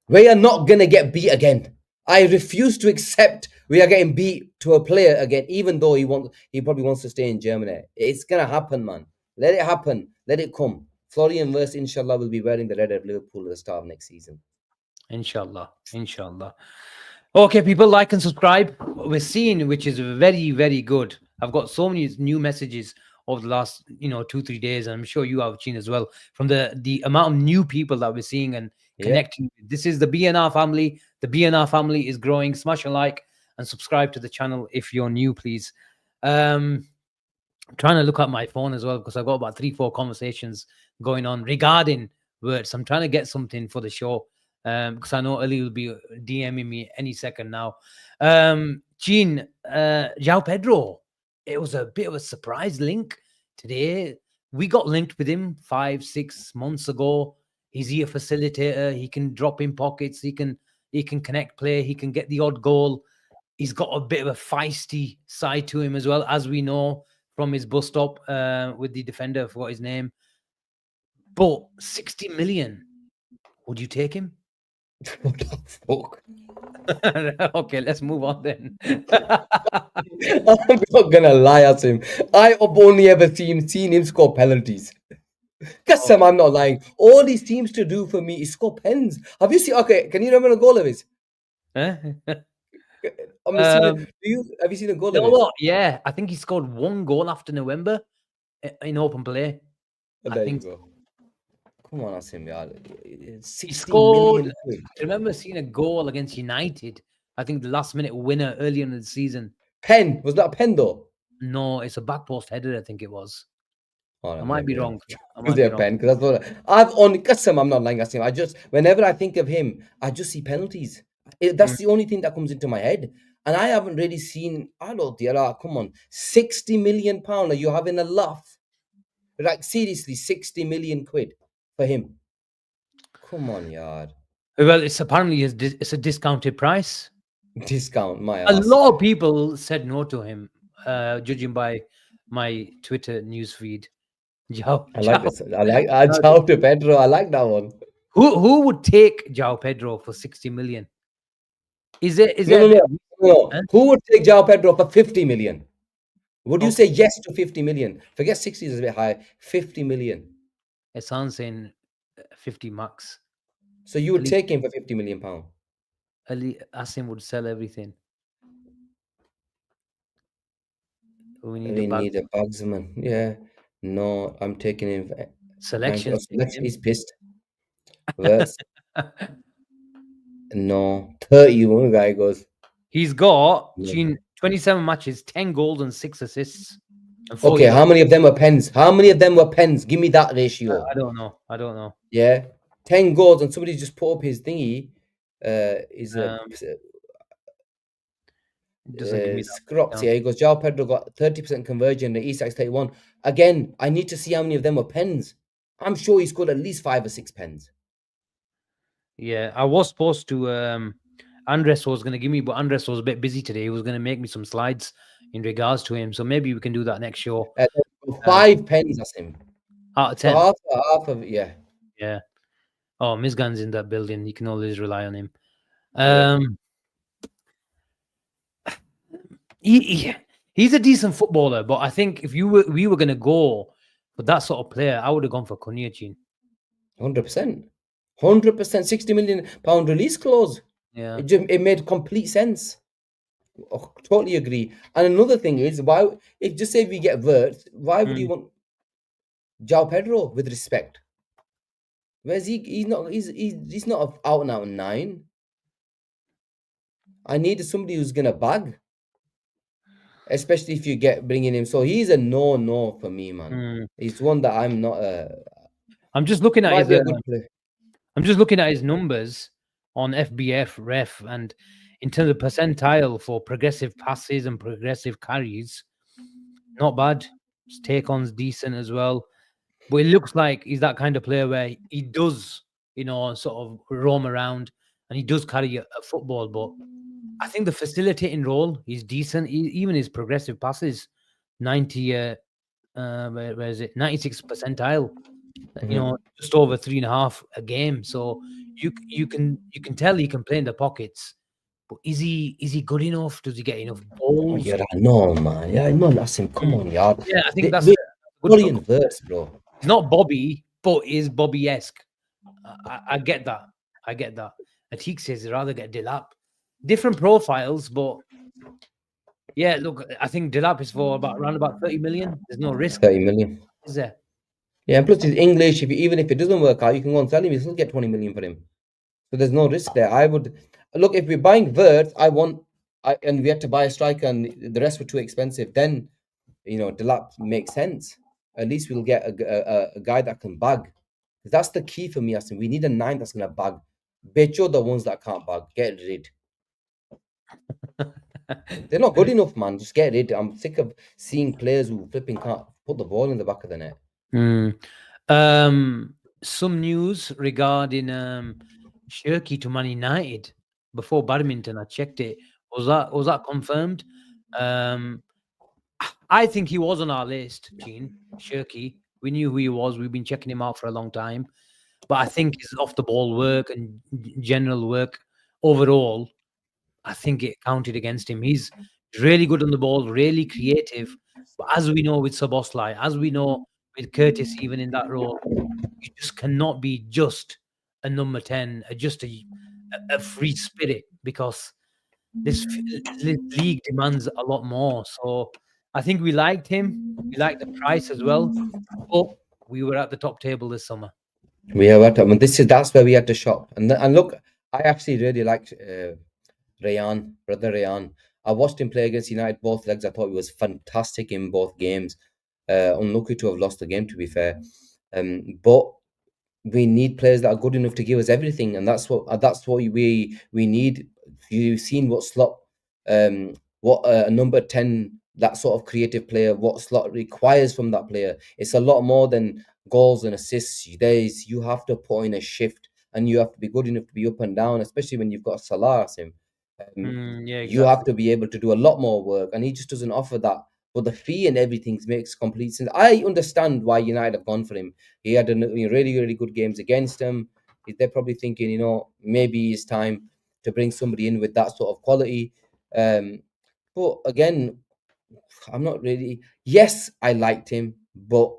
S2: we are not gonna get beat again. I refuse to accept we are getting beat to a player again, even though he probably wants to stay in Germany. It's gonna happen, man. Let it happen. Let it come. Florian Wirtz, inshallah, will be wearing the red of Liverpool at the start of next season. Inshallah.
S1: Okay, people, like and subscribe. We're seeing, which is very, very good. I've got so many new messages over the last 2-3 days, and I'm sure you have, Gene, as well, from the amount of new people that we're seeing and connecting. This is the BNR family. The BNR family is growing. Smash a like and subscribe to the channel if you're new, please. I'm trying to look at my phone as well, because I've got about 3-4 conversations going on regarding Wirtz. I'm trying to get something for the show, because I know Ali will be DMing me any second now. Gene, Joao Pedro, it was a bit of a surprise link today. we got linked with him 5-6 months ago. Is he a facilitator? He can drop in pockets. He can connect play. He can get the odd goal. He's got a bit of a feisty side to him as well, as we know from his bus stop with the defender. I forgot his name. But 60 million, would you take him?
S2: What the fuck?
S1: Okay, let's move on then.
S2: I'm not gonna lie at him. I've only ever seen him score penalties. Kasam, I'm not lying. All he seems to do for me is score pens. Have you seen? Okay, can you remember a goal of his?
S1: Huh?
S2: Have you seen a goal
S1: You
S2: of
S1: know
S2: his?
S1: what? Yeah, I think he scored 1 goal after November in open play.
S2: There
S1: I
S2: you
S1: think
S2: go. Come on, Asim, yaar.
S1: he
S2: 60
S1: scored.
S2: million quid.
S1: I remember seeing a goal against United. I think the last minute winner earlier in the season.
S2: Pen. Was that a pen though?
S1: No, it's a back post header, I think it was.
S2: Oh,
S1: I
S2: no,
S1: might be
S2: maybe
S1: wrong. I
S2: was
S1: might be
S2: there a
S1: wrong.
S2: pen? Because that's what I've only Kasam, I'm not lying, Asim. I just whenever I think of him, I just see penalties. That's the only thing that comes into my head. And I haven't really seen come on, 60 million pound. Are you having a laugh? Like seriously, 60 million quid for him. Come on, yard.
S1: Well, it's apparently it's a discounted price.
S2: Discount my
S1: A
S2: ass.
S1: lot of people said no to him, judging by my Twitter news feed. Joao,
S2: I like
S1: Joao.
S2: this. I like Joao Pedro. I like that one.
S1: Who would take Joao Pedro for 60 million? Is it
S2: No,
S1: a
S2: no,
S1: bit?
S2: no.
S1: Huh?
S2: Who would take Joao Pedro for 50 million? Would you
S1: Okay.
S2: say yes to 50 million? Forget 60 is a bit high. 50 million.
S1: It sounds saying 50 max.
S2: So you would
S1: Ali,
S2: take him for 50 million pound?
S1: Asim would sell everything. We need
S2: We
S1: a bag.
S2: need a bagsman. Yeah. No, I'm taking him.
S1: Selections.
S2: He's pissed. Wirtz. No. 31 guy goes.
S1: He's got
S2: No.
S1: 27 matches, 10 goals and 6 assists. And
S2: Okay, how many of them were pens? How many of them were pens? Give me that ratio.
S1: I don't know.
S2: Yeah. 10 goals and somebody just put up his thingy. Is a
S1: It doesn't give me that
S2: Scrops,
S1: breakdown.
S2: yeah, he goes, Joao Pedro got 30% conversion, the Isak's 31. Again, I need to see how many of them were pens. I'm sure he scored at least 5 or 6 pens.
S1: Yeah, I was supposed to. Andres was going to give me, but Andres was a bit busy today. He was going to make me some slides in regards to him. So maybe we can do that next show.
S2: 5 pens, that's him.
S1: Out of
S2: So
S1: 10.
S2: half of yeah.
S1: Yeah. Oh, Mizgan's in that building. You can always rely on him.
S2: Yeah.
S1: He's a decent footballer, but I think if we were going to go for that sort of player, I would have gone for Konyachin.
S2: 100%. 100%. 60 million pound release clause.
S1: Yeah.
S2: It made complete sense. Oh, totally agree. And another thing is, why, if just say we get Wirtz, why would you want Joao Pedro with respect? Where's he? He's not an out and out 9. I need somebody who's gonna bag, especially if you get bringing him. So he's a no for me, man. He's one that I'm not.
S1: I'm just looking at
S2: Might
S1: his.
S2: be a good play.
S1: I'm just looking at his numbers on FBF Ref, and in terms of percentile for progressive passes and progressive carries, not bad. His take-on's decent as well. But it looks like he's that kind of player where he does, sort of roam around and he does carry a football. But I think the facilitating role is decent. Even his progressive passes, 90, where is it? 96 percentile. Just over 3.5 a game. So you can tell he can play in the pockets. But is he good enough? Does he get enough balls?
S2: Yeah, no, man. Yeah, no, Asim. Come on, yeah.
S1: Yeah, I think that's
S2: Florian Wirtz, bro.
S1: He's not Bobby, but is Bobby-esque. I get that. Atik says he'd rather get Delap. Different profiles, but yeah, look, I think Delap is for around about 30 million. There's no risk.
S2: 30 million.
S1: Is there?
S2: Yeah, and plus he's English. Even if it doesn't work out, you can go and sell him. You still get 20 million for him. So there's no risk there. I would look, if we're buying Wirtz, and we had to buy a striker and the rest were too expensive, then Delap makes sense. At least we'll get a guy that can bag. That's the key for me, Asim. We need a 9 that's gonna bag. Becho the ones that can't bag. Get rid. They're not good enough, man. Just get rid. I'm sick of seeing players who flipping can't put the ball in the back of the net.
S1: Some news regarding Shirky to Man United before badminton. I checked it. Was that confirmed? Um, I think he was on our list, Gene Shirky. We knew who he was. We've been checking him out for a long time. But I think his off the ball work and general work overall, I think it counted against him. He's really good on the ball, really creative. But as we know with Soboslai, as we know with Curtis, even in that role, you just cannot be just a number 10, just a free spirit, because this league demands a lot more. So I think we liked him. We liked the price as well. But we were at the top table this summer.
S2: We have at, I mean, that's where we had to shop. And look, I actually really liked brother Rayan. I watched him play against United both legs. I thought he was fantastic in both games. Unlucky to have lost the game, to be fair. But we need players that are good enough to give us everything, and that's what we need. You've seen what slot, what a number 10, that sort of creative player, what slot requires from that player. It's a lot more than goals and assists. You have to put in a shift, and you have to be good enough to be up and down, especially when you've got Salah, Asim.
S1: Yeah,
S2: You have
S1: exactly.
S2: to be able to do a lot more work, and he just doesn't offer that. But the fee and everything makes complete sense. I understand why United have gone for him. He had really, really good games against them. They're probably thinking, maybe it's time to bring somebody in with that sort of quality. But again, I'm not really. Yes, I liked him, but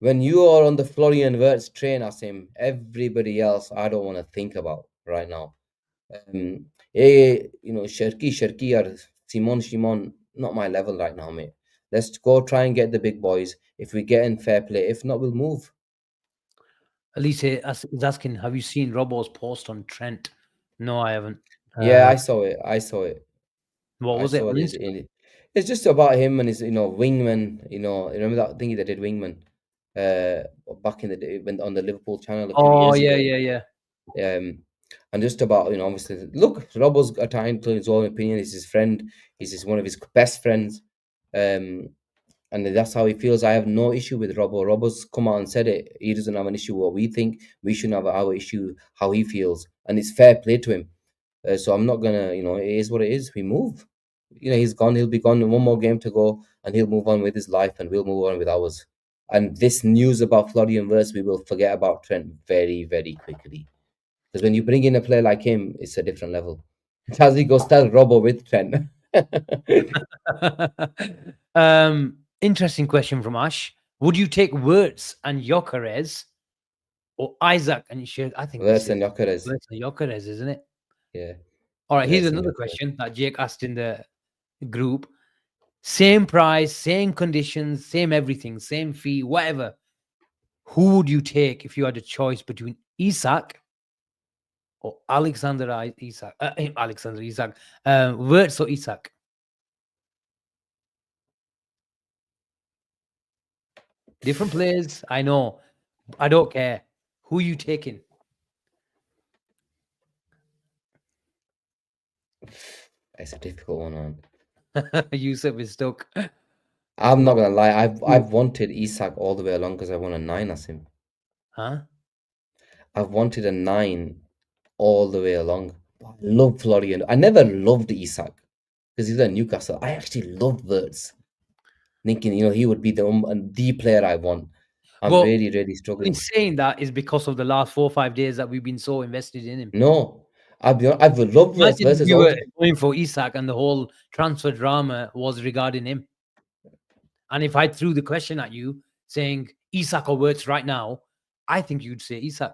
S2: when you are on the Florian Wirtz train as him, everybody else I don't want to think about right now. Um, Sherky or Shimon, not my level right now, mate. Let's go try and get the big boys. If we get in, fair play. If not, we'll move.
S1: Elise is asking, have you seen Robbo's post on Trent? No, I haven't.
S2: Yeah,
S1: Uh,
S2: I saw it. I saw it.
S1: what
S2: I
S1: was it
S2: saw
S1: on
S2: it.
S1: Instagram?
S2: It's just about him and his, wingman. Remember that thing that did wingman, uh, back in the day when on the Liverpool channel a few
S1: Oh,
S2: years
S1: yeah,
S2: ago.
S1: yeah, yeah.
S2: Um, and just about, obviously, look, Robbo's entitled to his own opinion. He's his friend. One of his best friends. Um, and that's how he feels. I have no issue with Robbo. Robbo's come out and said it. He doesn't have an issue with what we think. We shouldn't have our issue how he feels, and it's fair play to him. So I'm not gonna, it is what it is. We move. He's gone. He'll be gone. One more game to go, and he'll move on with his life, and we'll move on with ours. And this news about Florian Wirtz, we will forget about Trent very, very quickly. Because when you bring in a player like him, it's a different level. Chelsea go start Robbo with Trent.
S1: Interesting question from Ash. Would you take Wirtz and Jokeres or Isaac and Shirk? I think this
S2: Wirtz
S1: is
S2: and Jokeres.
S1: Wirtz and Jokeres, isn't it?
S2: Yeah,
S1: All right, here's
S2: Wirtz and
S1: another
S2: Jokeres.
S1: question that Jake asked in the group. Same price, same conditions, same everything, same fee, whatever. Who would you take if you had a choice between Isak or Isak? Alexander Isak. Wirtz or Isak? Different players, I know. I don't care. Who you taking?
S2: It's a difficult one, man.
S1: Yusuf is stuck.
S2: I'm not
S1: Well,
S2: gonna lie. I've
S1: who?
S2: I've wanted Isak all the way along because I want a 9 as him.
S1: Huh?
S2: I've wanted a 9 all the way along. I love Florian. I never loved Isak because he's at Newcastle. I actually loved Wirtz, thinking he would be the player I want. I'm
S1: Well,
S2: really, really
S1: in
S2: struggling.
S1: saying that is because of the last 4 or 5 days that we've been so invested in him.
S2: No, I've loved Wirtz.
S1: Imagine
S2: Wirtz
S1: if
S2: has
S1: we
S2: always
S1: were going for Isak and the whole transfer drama was regarding him. And if I threw the question at you saying Isak or Wirtz right now, I think you'd say Isak.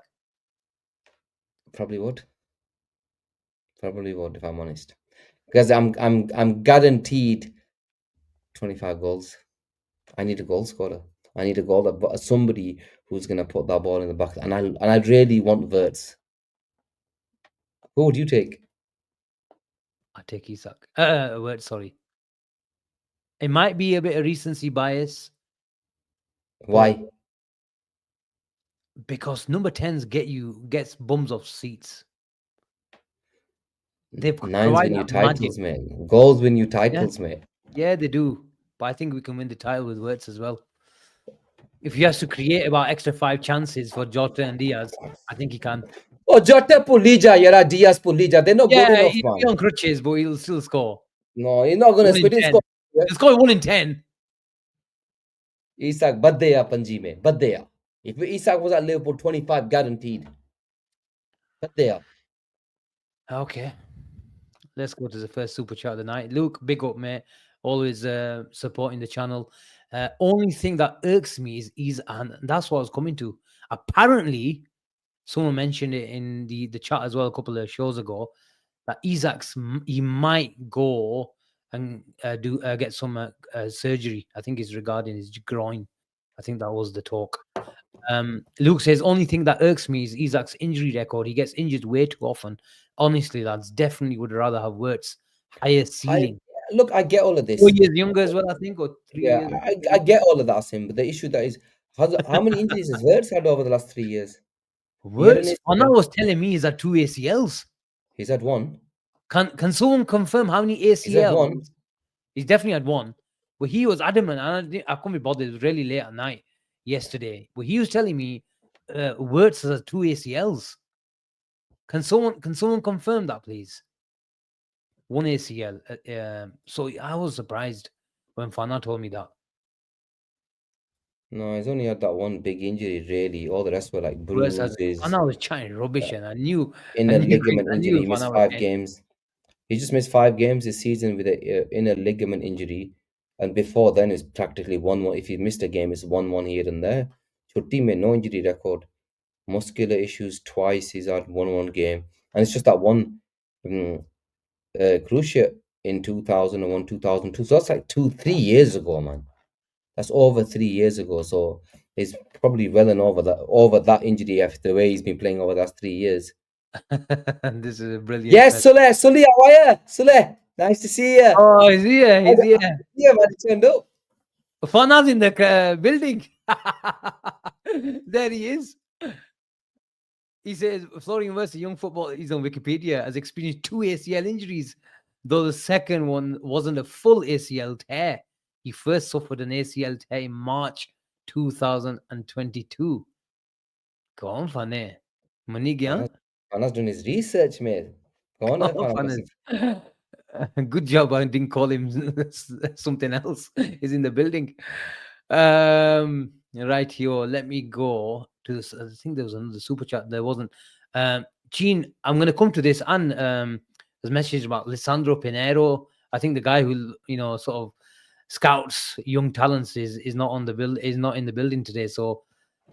S2: probably would. Probably would if I'm honest. Because I'm guaranteed 25 goals. I need a goal scorer. I need a goal but somebody who's gonna put that ball in the back. And I really want Wirtz. Who would you take?
S1: I take Isak. Wirtz, sorry. It might be a bit of recency bias, but
S2: Why?
S1: because number 10s gets bums off seats. They
S2: Nines
S1: provide
S2: win you
S1: that magic.
S2: titles, mate. Goals win you
S1: Yeah,
S2: titles, mate.
S1: yeah, they do. But I think we can win the title with Wirtz as well. If he has to create about extra 5 chances for Jota and Diaz, I think he can.
S2: Oh, Jota Pulija, Yara Diaz Pulija. They're not good
S1: Yeah,
S2: enough,
S1: he'll be
S2: man.
S1: on crutches, but he'll still score.
S2: No, he's not gonna
S1: 1 in
S2: spit in
S1: 10.
S2: score.
S1: He'll score 1 in 10.
S2: Isak, Baddeya Panji mein. Baddeya. If Isak was at Liverpool, 25 guaranteed. Baddeya.
S1: Okay. Let's go to the first super chat of the night. Luke, big up, mate. Always supporting the channel. Only thing that irks me is, and that's what I was coming to. Apparently, someone mentioned it in the chat as well a couple of shows ago, that he might go and get some surgery. I think it's regarding his groin. I think that was the talk. Luke says, only thing that irks me is Isak's injury record. He gets injured way too often. Honestly, lads, definitely would rather have Wirtz higher ceiling.
S2: Look, I get all of this.
S1: 4 years younger as well, I think, or 3
S2: Yeah,
S1: years.
S2: I get all of that, Sim. But the issue that is, how many injuries has Wirtz had over the last 3 years?
S1: Wirtz, Anna was telling me he's had 2 ACLs.
S2: He's had one.
S1: Can someone confirm how many
S2: He's had
S1: ACLs?
S2: one.
S1: He's definitely had one. But he was adamant, and I couldn't be bothered. It was really late at night yesterday. But he was telling me Wirtz has 2 ACLs. Can someone confirm that, please? 1 ACL. So I was surprised when Fana told me that.
S2: No, he's only had that one big injury, really. All the rest were like
S1: Wirtz
S2: bruises.
S1: Fana was chatting rubbish, and I knew
S2: Inner ligament injury. He
S1: Fana
S2: missed
S1: was
S2: 5
S1: dead.
S2: games. He just missed 5 games this season with an inner ligament injury. And before then, it's practically 1-1. If he missed a game, it's 1-1 here and there. Chutti made no injury record. Muscular issues twice. He's had 1-1 game. And it's just that one cruciate in 2001, 2002. So that's like 3 years ago, man. That's over 3 years ago. So he's probably well and over that injury after the way he's been playing over the last 3 years.
S1: This is a brilliant.
S2: Yes, Sule, how are you? Sule, nice to see you.
S1: Oh, he's here. He's here.
S2: Yeah, man, he turned up.
S1: Fana's in the building. There he is. He says Florian Wirtz, a young footballer, he's on Wikipedia, has experienced 2 ACL injuries, though the second one wasn't a full ACL tear. He first suffered an ACL tear in March 2022. Go on, Fane. Manigyan.
S2: Fana's doing his research, mate. Go on, Fana.
S1: Good job. I didn't call him something else. He's in the building. Right here. Let me go to this. I think there was another super chat. There wasn't. Gene, I'm going to come to this. And there's a message about Lisandro Pinheiro. I think the guy who, sort of scouts young talents is not on the is not in the building today. So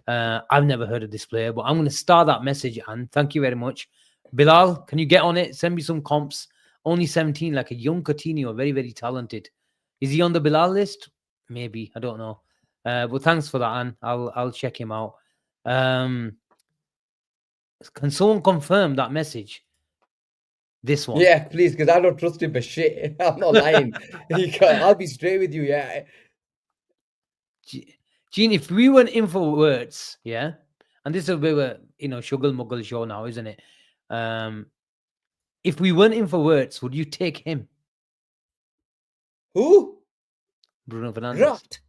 S1: I've never heard of this player, but I'm going to start that message. And thank you very much. Bilal, can you get on it? Send me some comps. Only 17, like a young Coutinho, very, very talented. Is he on the Bilal list? Maybe. I don't know. But thanks for that, Anne. I'll check him out. Can someone confirm that message? This one.
S2: Yeah, please, because I don't trust him for shit. I'm not lying. I'll be straight with you, yeah.
S1: Gene, if we went in for Wirtz, yeah, and this is a bit of a shuggle muggle show now, isn't it? If we went in for Wirtz, would you take him?
S2: Who?
S1: Bruno Fernandes.
S2: Graft.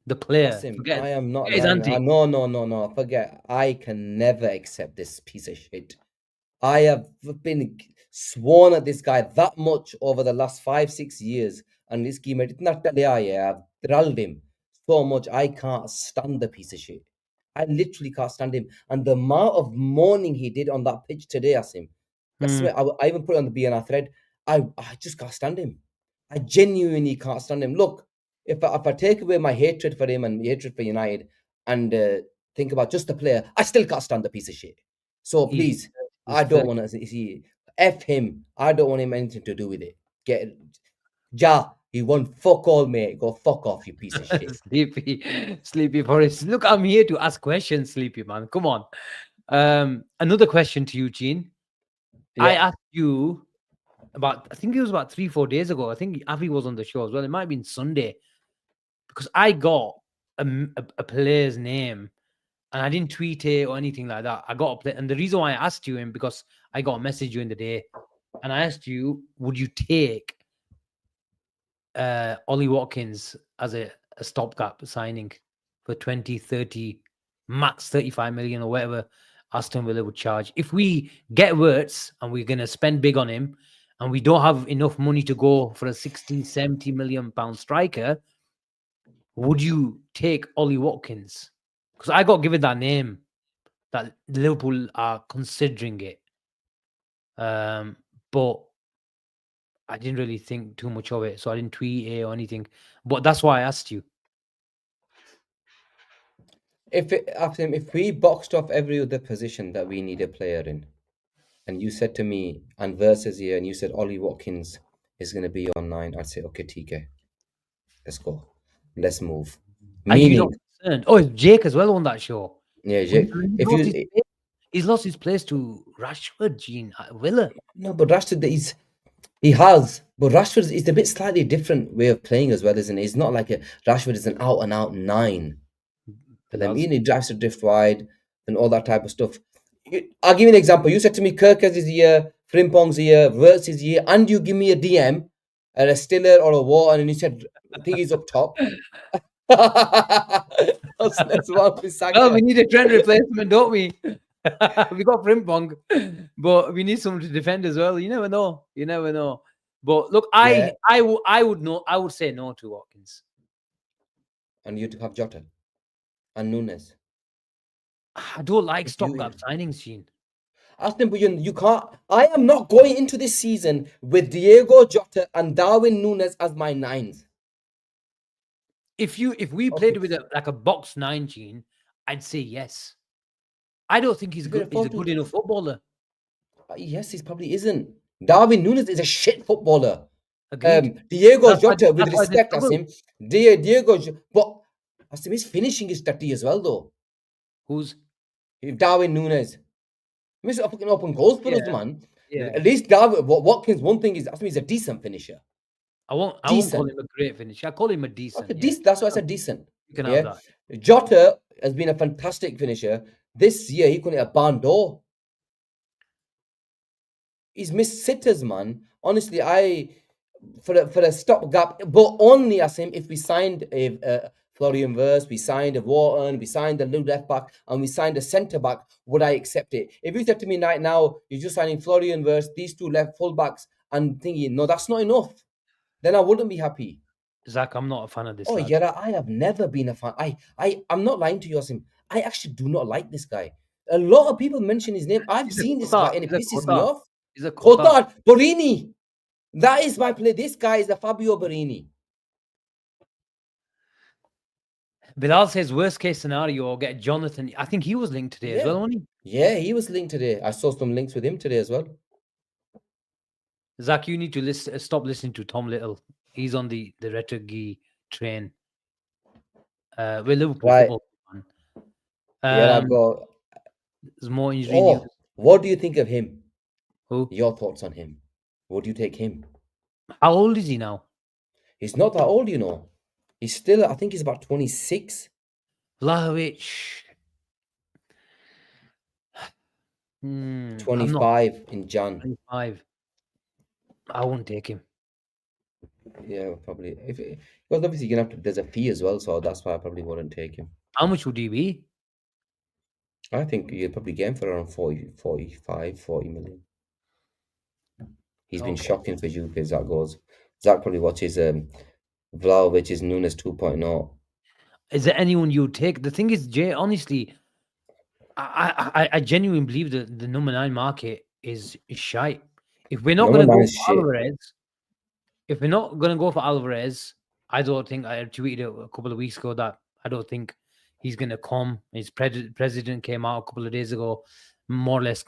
S1: The player.
S2: Asim, I am not. No. Forget. I can never accept this piece of shit. I have been sworn at this guy that much over the last 5-6 years, and this game, I've drilled him so much. I can't stand the piece of shit. I literally can't stand him. And the amount of mourning he did on that pitch today, Asim, I swear, I even put it on the BNR thread. I just can't stand him. I genuinely can't stand him. Look, if I take away my hatred for him and my hatred for United and think about just the player, I still can't stand the piece of shit. So please, I don't want to see F him. I don't want him anything to do with it. He won fuck all, mate. Go fuck off, you piece of shit.
S1: Sleepy Forest. Look, I'm here to ask questions, Sleepy man. Come on. Another question to you, Gene. Yeah. I asked you I think it was about 3-4 days ago. I think Avi was on the show as well. It might have been Sunday, because I got a player's name and I didn't tweet it or anything like that. I got a player, and the reason why I asked you him, because I got a message during the day and I asked you, would you take Ollie Watkins as a stopgap signing for 20, 30, max 35 million or whatever Aston Villa would charge. If we get Wirtz and we're going to spend big on him and we don't have enough money to go for a 60, 70 million pound striker, would you take Ollie Watkins? Because I got given that name that Liverpool are considering it. But I didn't really think too much of it, so I didn't tweet it or anything. But that's why I asked you.
S2: If we boxed off every other position that we need a player in, and you said to me, and versus here, and you said Ollie Watkins is going to be on 9, I'd say, okay, TK, let's go. Let's move.
S1: Are you not
S2: Meaning,
S1: concerned? Oh, it's Jake as well on that show.
S2: yeah, Jake,
S1: He's lost his place to Rashford, Gene, at Villa.
S2: No, but Rashford, he has, but Rashford is a bit slightly different way of playing as well, isn't it? It's not like Rashford is an out and out 9. For them, he drives to drift wide and all that type of stuff. I'll give you an example. You said to me, Kerkez is here, Frimpong's here, Wirtz is here, and you give me a DM, a Stiller or a Wharton, and you said, I think he's up top. That's what we sang.
S1: Well, we need a trend replacement, don't we? We got Frimpong, but we need someone to defend as well. You never know. You never know. But look, I would say no to Watkins.
S2: And you'd have Jota and Nunes.
S1: I don't like stopgap signings, Gene.
S2: Asim, but you can't. I am not going into this season with Diego Jota and Darwin Nunes as my 9s.
S1: If we played with a box 9, Gene, I'd say yes. I don't think he's a good enough footballer.
S2: Yes, he probably isn't. Darwin Nunes is a shit footballer.
S1: Agreed.
S2: Diego Jota, with respect, Asim, Diego, but Asim, his finishing is dirty as well, though.
S1: Who's?
S2: Darwin Nunes. He's fucking open goals for us, man.
S1: Yeah.
S2: At least Watkins, one thing is, Asim, he's a decent finisher.
S1: I won't call him a great finisher. I call him a decent.
S2: Okay, that's why I said decent.
S1: You can have that.
S2: Jota has been a fantastic finisher. This year, he couldn't hit a barn door. He's missed sitters, man. Honestly, for a stopgap, but only Asim if we signed a Florian Wirtz, we signed a Wharton, we signed a new left back, and we signed a centre back, would I accept it? If you said to me right now, you're just signing Florian Wirtz, these 2 left full backs, and thinking, no, that's not enough, then I wouldn't be happy.
S1: Zach, I'm not a fan of this.
S2: Oh, yeah, I have never been a fan. I'm not lying to you, Asim. I actually do not like this guy. A lot of people mention his name. I've seen this guy, and it pisses me off.
S1: He's a
S2: Cotard, Borini. That is my play. This guy is the Fabio Borini.
S1: Bilal says worst case scenario, get Jonathan. I think he was linked today as well, wasn't he?
S2: Yeah, he was linked today. I saw some links with him today as well.
S1: Zach, you need to stop listening to Tom Little. He's on the Retegui train. We're Liverpool football fan.
S2: I've got.
S1: There's more injury news.
S2: What do you think of him?
S1: Who?
S2: Your thoughts on him? Would you take him?
S1: How old is he now?
S2: He's not that old, you know. He's still, I think he's about 26.
S1: Vlahovic.
S2: 25 in Jan.
S1: 25. I won't take him.
S2: Yeah, probably. Because obviously you're gonna have to. There's a fee as well, so that's why I probably wouldn't take him.
S1: How much would he be?
S2: I think you'd probably get him for around 40 million. He's been shocking for Juve as that goes. Zach probably watches Vlahovic is Nunes 2.0.
S1: Is there anyone you would take? The thing is, Jay, honestly, I genuinely believe that the number 9 market is shite. If we're not going to go for Alvarez, I don't think, I tweeted a couple of weeks ago that I don't think he's going to come. His president came out a couple of days ago, more or less,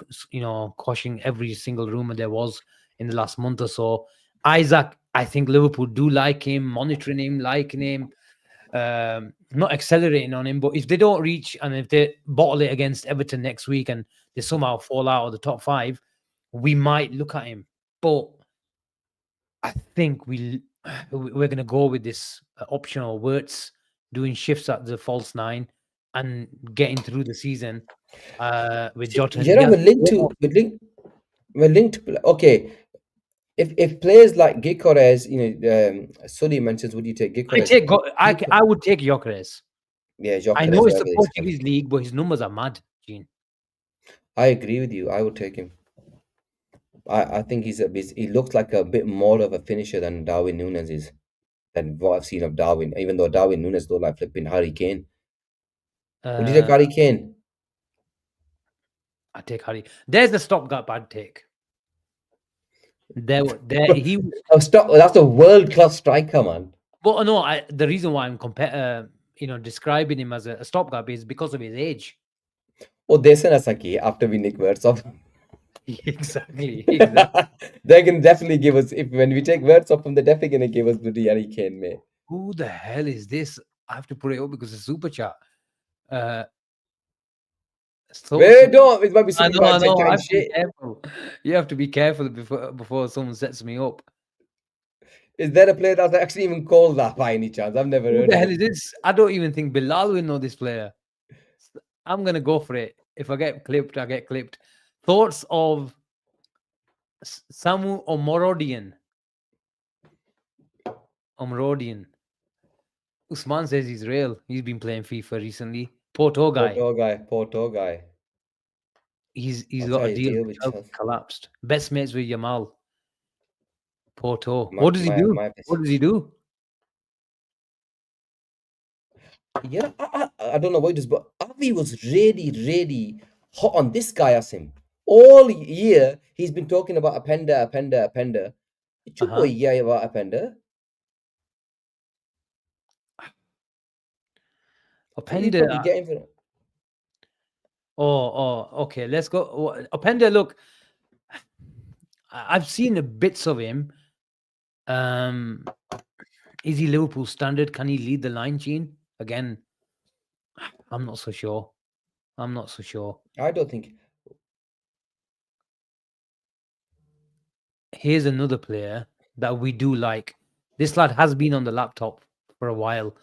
S1: quashing every single rumor there was in the last month or so. Isak, I think Liverpool do like him, monitoring him, liking him, not accelerating on him. But if they don't reach, and if they bottle it against Everton next week and they somehow fall out of the top 5, we might look at him. But I think we're going to go with this optional Wirtz doing shifts at the false 9 and getting through the season with Jota.
S2: Yeah, we're linked. Okay, if players like Gyökeres, Sully mentions, would you take Gyökeres?
S1: I would take Gyökeres.
S2: Yeah,
S1: I know
S2: Gyökeres,
S1: it's the
S2: whatever it's called.
S1: Portuguese league, but his numbers are mad, Gene.
S2: I agree with you. I would take him. I think he looks like a bit more of a finisher than Darwin Núñez is, than what I've seen of Darwin. Even though Darwin Núñez looked like flipping Harry Kane. Would you take
S1: Uh,
S2: Harry Kane?
S1: I take Harry. There's the stopgap I'd take. He.
S2: Oh, stop! That's a world class striker, man.
S1: But no, the reason why I'm describing him as a stopgap is because of his age.
S2: Oh, they sent us after we nick Wirtz off.
S1: Exactly.
S2: They're gonna definitely give us, if when we take Wirtz off them, they're definitely gonna give us bloody Harry Kane, mate.
S1: Who the hell is this? I have to put it up because it's super chat.
S2: Wait, don't. It might be something
S1: I know.
S2: about shit.
S1: Careful. You have to be careful before someone sets me up.
S2: Is there a player that's actually even called that by any chance? I've never
S1: Who
S2: heard
S1: the
S2: of
S1: hell
S2: it.
S1: is this? I don't even think Bilal will know this player. I'm gonna go for it. If I get clipped, I get clipped. Thoughts of Samu Omorodian. Usman says he's real. He's been playing FIFA recently. Porto guy. He's got a deal with Chelsea, collapsed. Best mates with Yamal. Porto. What does he do? What does he do?
S2: Yeah, I don't know what it is, but Avi was really, really hot on this guy, Asim. All year, he's been talking about Appender. Chup ho gaya about Appender.
S1: Openda. Okay. Let's go. Openda, look, I've seen bits of him. Is he Liverpool standard? Can he lead the line, Gene? Again, I'm not so sure.
S2: I don't think.
S1: Here's another player that we do like. This lad has been on the laptop for a while.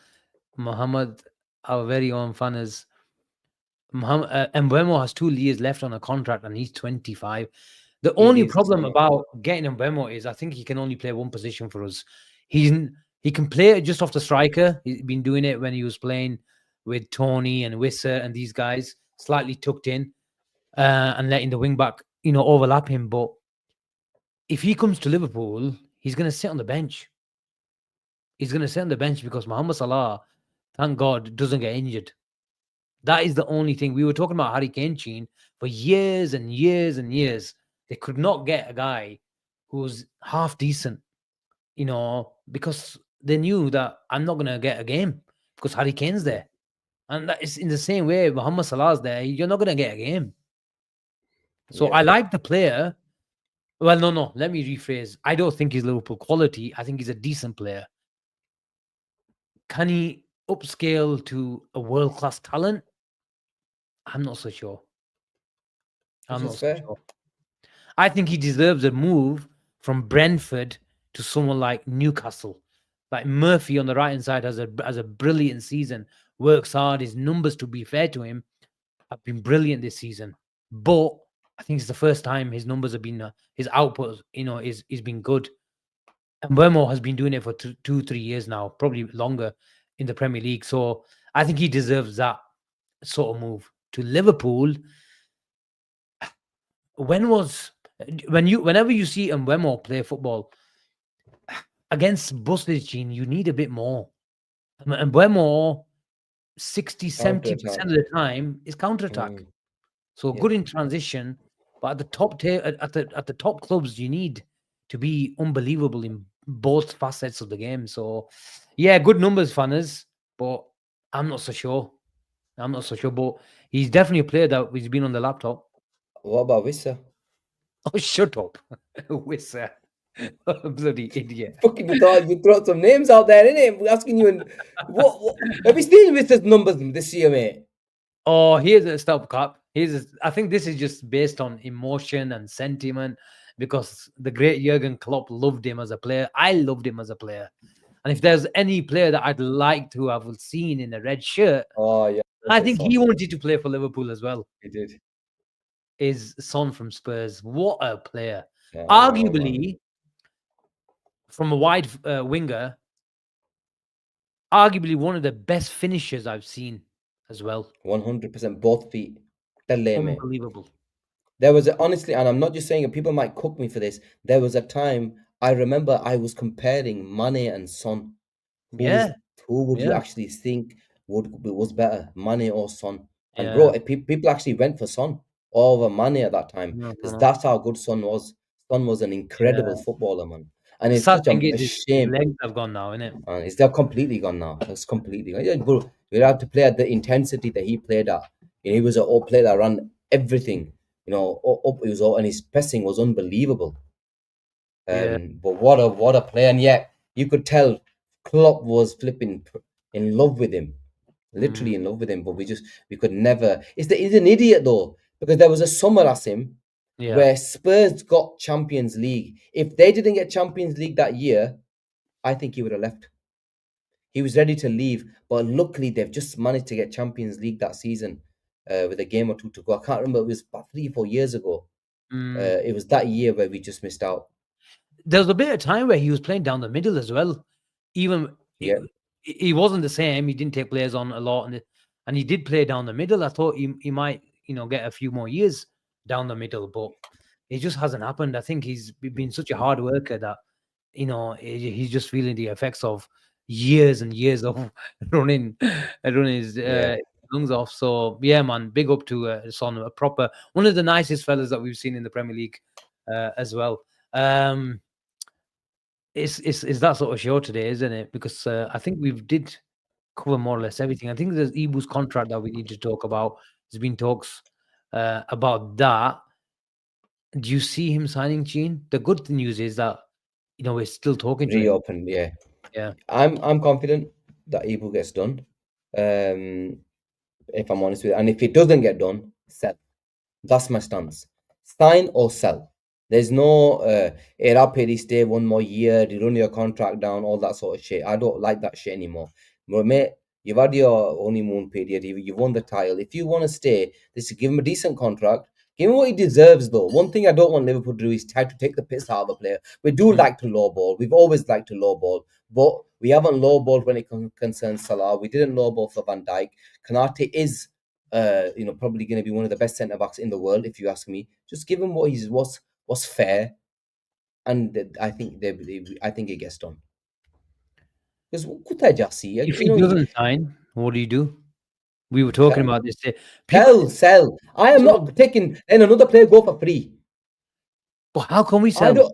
S1: Mohammed, our very own fans. Mbeumo has 2 years left on a contract and he's 25. The only problem about getting Mbeumo is I think he can only play one position for us. He can play just off the striker. He's been doing it when he was playing with Tony and Wissa and these guys, slightly tucked in and letting the wing back, overlap him. But if he comes to Liverpool, he's going to sit on the bench. He's going to sit on the bench because Mohamed Salah, thank God, doesn't get injured. That is the only thing. We were talking about Harry Kane for years and years and years. They could not get a guy who was half decent, because they knew that I'm not going to get a game because Harry Kane's there. And that is in the same way, Mohamed Salah's there. You're not going to get a game. So I like the player. Well, no. Let me rephrase. I don't think he's Liverpool quality. I think he's a decent player. Can he upscale to a world-class talent? I'm not so sure. I think he deserves a move from Brentford to someone like Newcastle. Like Murphy on the right-hand side has a brilliant season, works hard. His numbers, to be fair to him, have been brilliant this season. But I think it's the first time his numbers have been, his output, is been good. And Mbeumo has been doing it for 2-3 years now, probably longer in the Premier League. So I think he deserves that sort of move. To Liverpool, whenever you see Mbeumo play football against Busledge, Gene, you need a bit more. And Mbeumo, 60-70% of the time is counter-attack. So good in transition, but at the top clubs, you need to be unbelievable in both facets of the game. So yeah, good numbers, fanners, but I'm not so sure. But he's definitely a player that has been on the laptop.
S2: What about Wissa?
S1: Oh, shut up. Wissa. Bloody idiot.
S2: Fucking you throw some names out there, innit? We're asking you, what have you seen Wissa's numbers this year, mate?
S1: Oh, here's a stopgap. I think this is just based on emotion and sentiment because the great Jurgen Klopp loved him as a player. I loved him as a player. And if there's any player that I'd like to have seen in a red shirt, I think he wanted to play for Liverpool as well.
S2: He did.
S1: Is Son from Spurs. What a player. Arguably, from a wide winger, arguably one of the best finishers I've seen as well.
S2: 100% both feet. Talle mein.
S1: Unbelievable.
S2: There was honestly, and I'm not just saying it, people might cook me for this. There was a time I remember I was comparing Mane and Son.
S1: Yeah,
S2: Who would you
S1: yeah,
S2: actually think was better, Mane or Son? And
S1: yeah.
S2: bro, people actually went for Son over Mane at that time
S1: No, no,
S2: because
S1: no.
S2: that's how good Son was. Son was an incredible
S1: Yeah.
S2: footballer, man, and
S1: The
S2: it's
S1: sad
S2: such
S1: thing
S2: a
S1: is his
S2: shame.
S1: legs have gone now, isn't it?
S2: It's they're completely gone now. It's completely gone. Yeah, bro, you have to play at the intensity that he played at. He was an player that ran everything. Up he was all, and his pressing was unbelievable.
S1: Yeah.
S2: But what a player, and yet you could tell Klopp was flipping in love with him,
S1: Mm,
S2: literally in love with him. But we could never. He's an idiot though, because there was a summer, Asim,
S1: yeah.
S2: where Spurs got Champions League. If they didn't get Champions League that year, I think he would have left. He was ready to leave, but luckily they've just managed to get Champions League that season with a game or two to go. I can't remember. It was about 3 4 years ago.
S1: Mm.
S2: It was that year where we just missed out.
S1: There was a bit of time where he was playing down the middle as well. Even
S2: Yeah,
S1: he wasn't the same. He didn't take players on a lot, and he did play down the middle. I thought he might get a few more years down the middle, but it just hasn't happened. I think he's been such a hard worker that he's just feeling the effects of years and years of running his
S2: yeah.
S1: lungs off. So yeah, man, big up to Son, a proper one of the nicest fellas that we've seen in the Premier League as well. It's that sort of show today, isn't it? Because I think we did cover more or less everything. I think there's Ibu's contract that we need to talk about. There's been talks about that. Do you see him signing Gene? The good news is that we're still talking to him.
S2: Reopened. Yeah,
S1: Yeah.
S2: I'm confident that Ibu gets done. If I'm honest with you, and if it doesn't get done, sell. That's my stance. Sign or sell. There's no Erapedi stay one more year, you run your contract down, all that sort of shit. I don't like that shit anymore. But mate, you've had your honeymoon period, you've won the title. If you want to stay, just give him a decent contract. Give him what he deserves, though. One thing I don't want Liverpool to do is try to take the piss out of a player. We do like to lowball. We've always liked to lowball. But we haven't lowballed when it concerns Salah. We didn't lowball for Van Dijk. Kanate is probably going to be one of the best centre backs in the world, if you ask me. Just give him what's fair, and I think I think it gets done. Because
S1: If he doesn't sign, what do you do? We were talking about this.
S2: Sell. I am not taking and another player go for free.
S1: But how can we
S2: I
S1: sell?
S2: don't.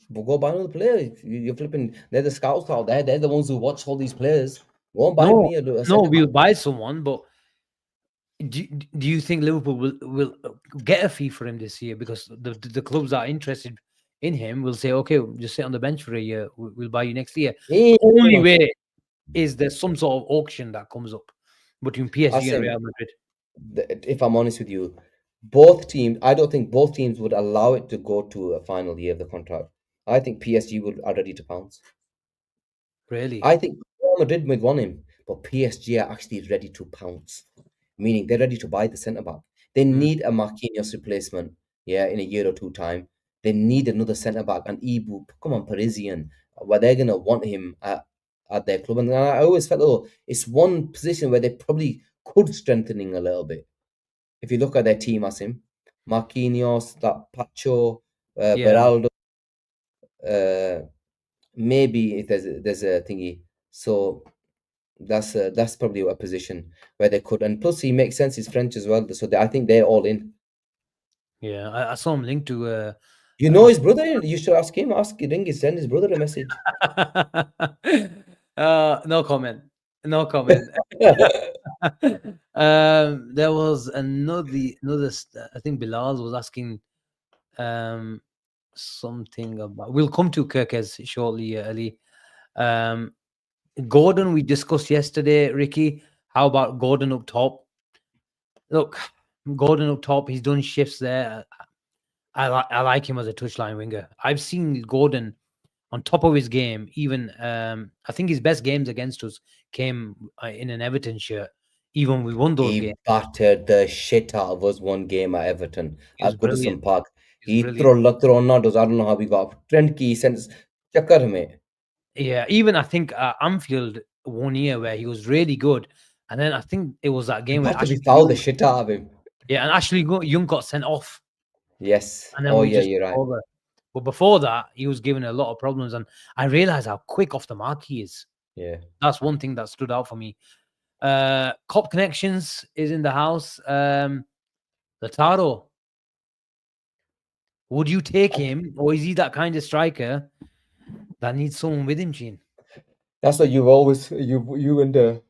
S2: We'll go buy another player. You're flipping. They're the scouts out there. They're the ones who watch all these players. Go and buy me a
S1: No,
S2: centre
S1: we'll
S2: back.
S1: buy someone, but do you think Liverpool will get a fee for him this year? Because the clubs that are interested in him will say, okay, just sit on the bench for a year. We'll buy you next year. Only way is there some sort of auction that comes up between PSG and Real Madrid.
S2: If I'm honest with you, both teams, I don't think both teams would allow it to go to a final year of the contract. I think PSG are ready to pounce.
S1: Really?
S2: I think Real Madrid would want him, but PSG are actually ready to pounce, meaning they're ready to buy the centre back. They need a Marquinhos replacement, in a year or two time. They need another centre back, and Ibu, come on, Parisian, where they're gonna want him at their club. And I always felt, it's one position where they probably could strengthening a little bit. If you look at their team, Asim, Marquinhos, that Pacho, Beraldo, maybe if there's a thingy. So that's probably a position where they could. And plus, he makes sense. He's French as well, so I think they're all in.
S1: Yeah, I saw him linked to.
S2: You know his brother. You should ask him. Send his brother a message.
S1: No comment. No comment. There was another. I think Bilal was asking something about. We'll come to Kerkez shortly, Ali. Gordon, we discussed yesterday, Ricky. How about Gordon up top? Look, Gordon up top, he's done shifts there. I like him as a touchline winger. I've seen Gordon on top of his game. Even I think his best games against us came in an Everton shirt. Even we won those games.
S2: He battered the shit out of us one game at Everton at Goodison Park. He thrown I don't know how we got 20 cents. Chakkar mein.
S1: Yeah, even I think Anfield 1 year where he was really good, and then I think it was that game where
S2: After we
S1: Ashley
S2: fouled the
S1: Young,
S2: shit out of him.
S1: yeah, and Young got sent off,
S2: Yes.
S1: and then
S2: Oh
S1: we
S2: yeah,
S1: just
S2: you're
S1: took
S2: right.
S1: over. But before that, he was given a lot of problems, and I realized how quick off the mark he is.
S2: Yeah.
S1: That's one thing that stood out for me. Cop Connections is in the house. Lautaro, would you take him, or is he that kind of striker that needs someone with him, Gene?
S2: That's what you've always you and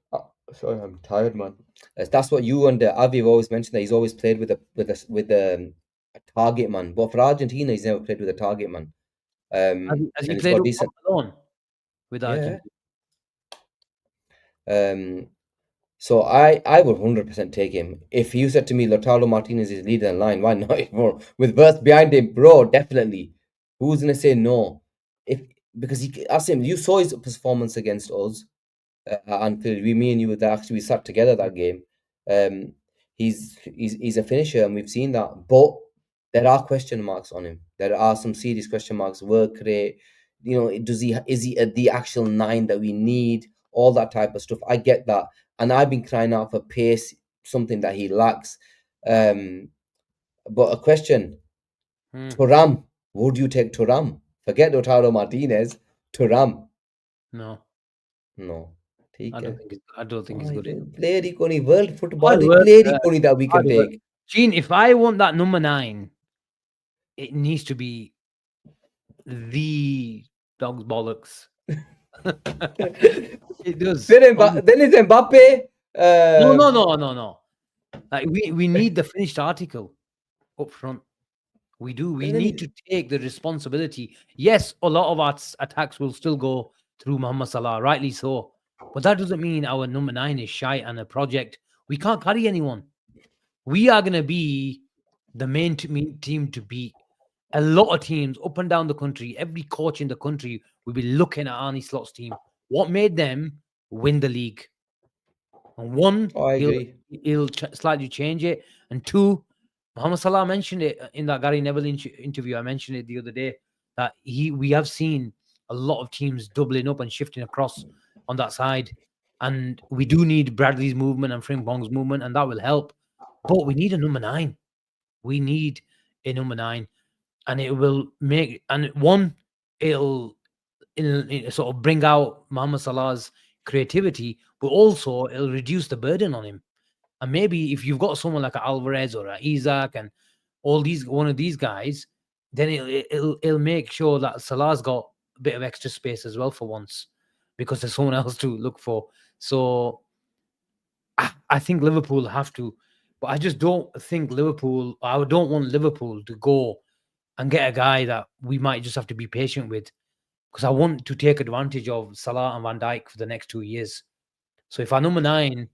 S2: sorry, I'm tired, man. That's what you and Avi have always mentioned, that he's always played a target man. But for Argentina, he's never played with a target man.
S1: Has he
S2: And he's
S1: played
S2: got
S1: up top
S2: decent.
S1: alone with
S2: Yeah.
S1: Argentina?
S2: So I would 100% take him. If you said to me Lautaro Martinez is leader in line, why not? Bro, with Wirtz behind him, bro, definitely. Who's gonna say no? If because Asim, you saw his performance against us. Anfield. Me and you we sat together that game. Um, he's a finisher, and we've seen that. But there are question marks on him. There are some serious question marks. Work rate, is he at the actual 9 that we need? All that type of stuff. I get that, and I've been crying out for pace, something that he lacks. But a question: Thuram, would you take Thuram? Forget Lautaro Martinez. Thuram,
S1: No,
S2: no.
S1: I don't think he's good enough.
S2: Player ही कोनी world football
S1: Hard
S2: the
S1: work,
S2: player ही कोनी that we can
S1: hard work.
S2: take.
S1: Gene, if I want that number 9, it needs to be the dog's bollocks. It does.
S2: Then it's Mbappe.
S1: No. Like we need the finished article up front. We do. We need to take the responsibility. Yes, a lot of our attacks will still go through Mohamed Salah, rightly so. But that doesn't mean our number 9 is shite and a project. We can't carry anyone. We are going to be the main team to beat. A lot of teams up and down the country, every coach in the country will be looking at Arnie Slot's team. What made them win the league? And one,
S2: I agree.
S1: he'll slightly change it. And two, Mohamed Salah mentioned it in that Gary Neville interview. I mentioned it the other day that we have seen a lot of teams doubling up and shifting across on that side. And we do need Bradley's movement and Frimpong's movement, and that will help. But we need a number 9. We need a number 9. And it will make, and one, it'll sort of bring out Mohamed Salah's creativity, but also it'll reduce the burden on him. And maybe if you've got someone like Alvarez or Isak and one of these guys, then it'll make sure that Salah's got a bit of extra space as well for once, because there's someone else to look for. So I think Liverpool have to, but I just don't think Liverpool. I don't want Liverpool to go and get a guy that we might just have to be patient with, because I want to take advantage of Salah and Van Dijk for the next 2 years. So if our number 9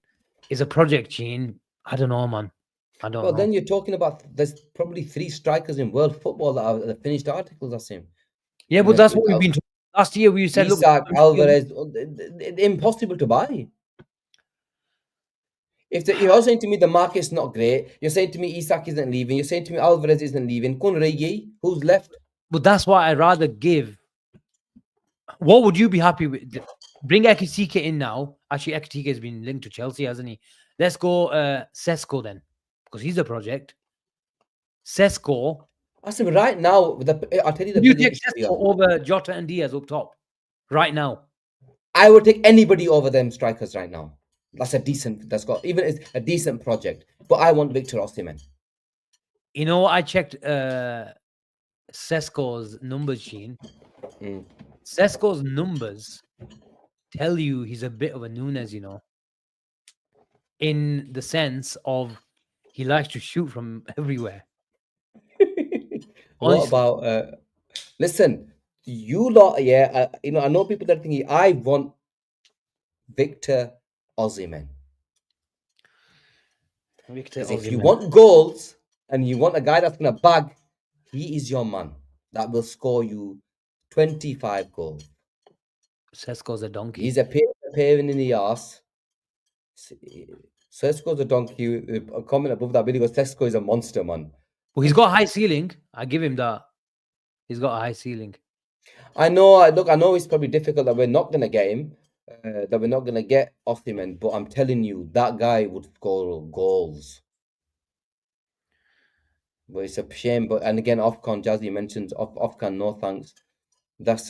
S1: is a project, Gene, I don't know, man. I don't know.
S2: Then you're talking about there's probably 3 strikers in world football that are the finished articles. That's him.
S1: Yeah, but that's what we've been talking. Last year we said,
S2: Isak, Alvarez, impossible to buy. If you're saying to me the market's not great, you're saying to me Isak isn't leaving, you're saying to me Alvarez isn't leaving, who's left?
S1: But that's why I'd rather give. What would you be happy with? Bring Ekitike in now. Actually, Ekitike has been linked to Chelsea, hasn't he? Let's go Sesko then, because he's a project. Sesko.
S2: I said right now, I'll tell you the
S1: You
S2: biggest
S1: take
S2: issue.
S1: Sesko over Jota and Diaz up top right now.
S2: I would take anybody over them strikers right now. That's a decent project. But I want Victor Osimhen.
S1: You know, I checked Sesko's numbers, Sheen. Sesko's numbers tell you he's a bit of a Nunes, you know, in the sense of he likes to shoot from everywhere.
S2: What about listen, you lot, I know people that think I want Victor Osimhen. Because if you want goals and you want a guy that's gonna bag, he is your man that will score you 25 goals.
S1: Sesko's a donkey.
S2: He's a pain in the ass. Sesko's a donkey. A comment above that video goes, Sesko is a monster, man.
S1: Well, he's got a high ceiling. I give him that. He's got a high ceiling.
S2: I know it's probably difficult that we're not going to get him, that we're not going to get Osimhen, but I'm telling you, that guy would score goals. But it's a shame. But and again, Ofcon, Jazzy mentions Ofcon, no thanks.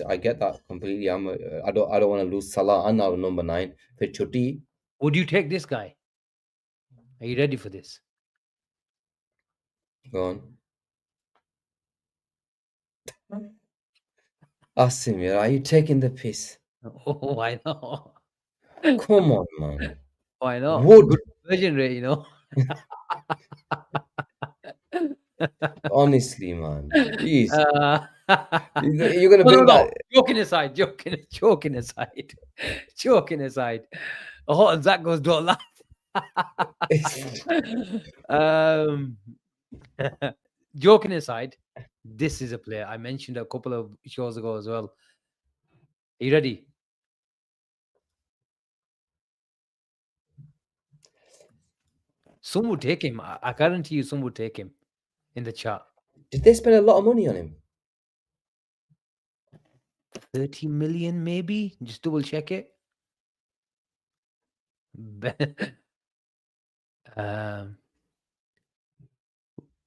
S2: I get that completely. I don't want to lose Salah and our number 9 for Chutti.
S1: Would you take this guy? Are you ready for this?
S2: Go on. Asim, are you taking the piss?
S1: Oh, I know.
S2: Come on, man.
S1: Why not?
S2: Would
S1: Good conversion rate, you know.
S2: honestly, man. Jeez.
S1: Uh,
S2: You're gonna bring that.
S1: Joking aside. Joking aside. Oh, and Zach goes, don't laugh. Joking aside, this is a player I mentioned a couple of shows ago as well. Are you ready? Some would take him. I guarantee you some would take him in the chat.
S2: Did they spend a lot of money on him?
S1: 30 million maybe? Just double check it.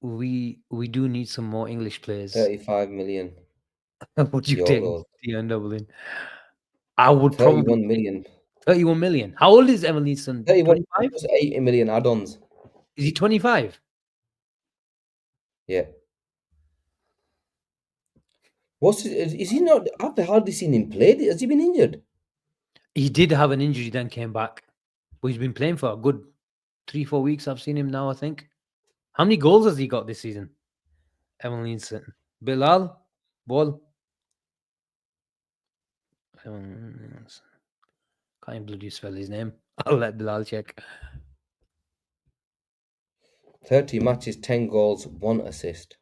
S1: We do need some more English players.
S2: 35 million.
S1: Would you take
S2: euros.
S1: Dion Dublin? I would
S2: 31
S1: probably
S2: million.
S1: 31 million. How old is Evan Neeson?
S2: 31
S1: 25?
S2: plus 80 million add-ons.
S1: Is he 25?
S2: Yeah. Is he not? I've hardly seen him play. Has he been injured?
S1: He did have an injury, then came back. But he's been playing for a good 3-4 weeks. I've seen him now, I think. How many goals has he got this season? Evan Neeson. Bilal? Ball? Can't even bloody spell his name. I'll let Bilal check.
S2: 30 matches, 10 goals, 1 assist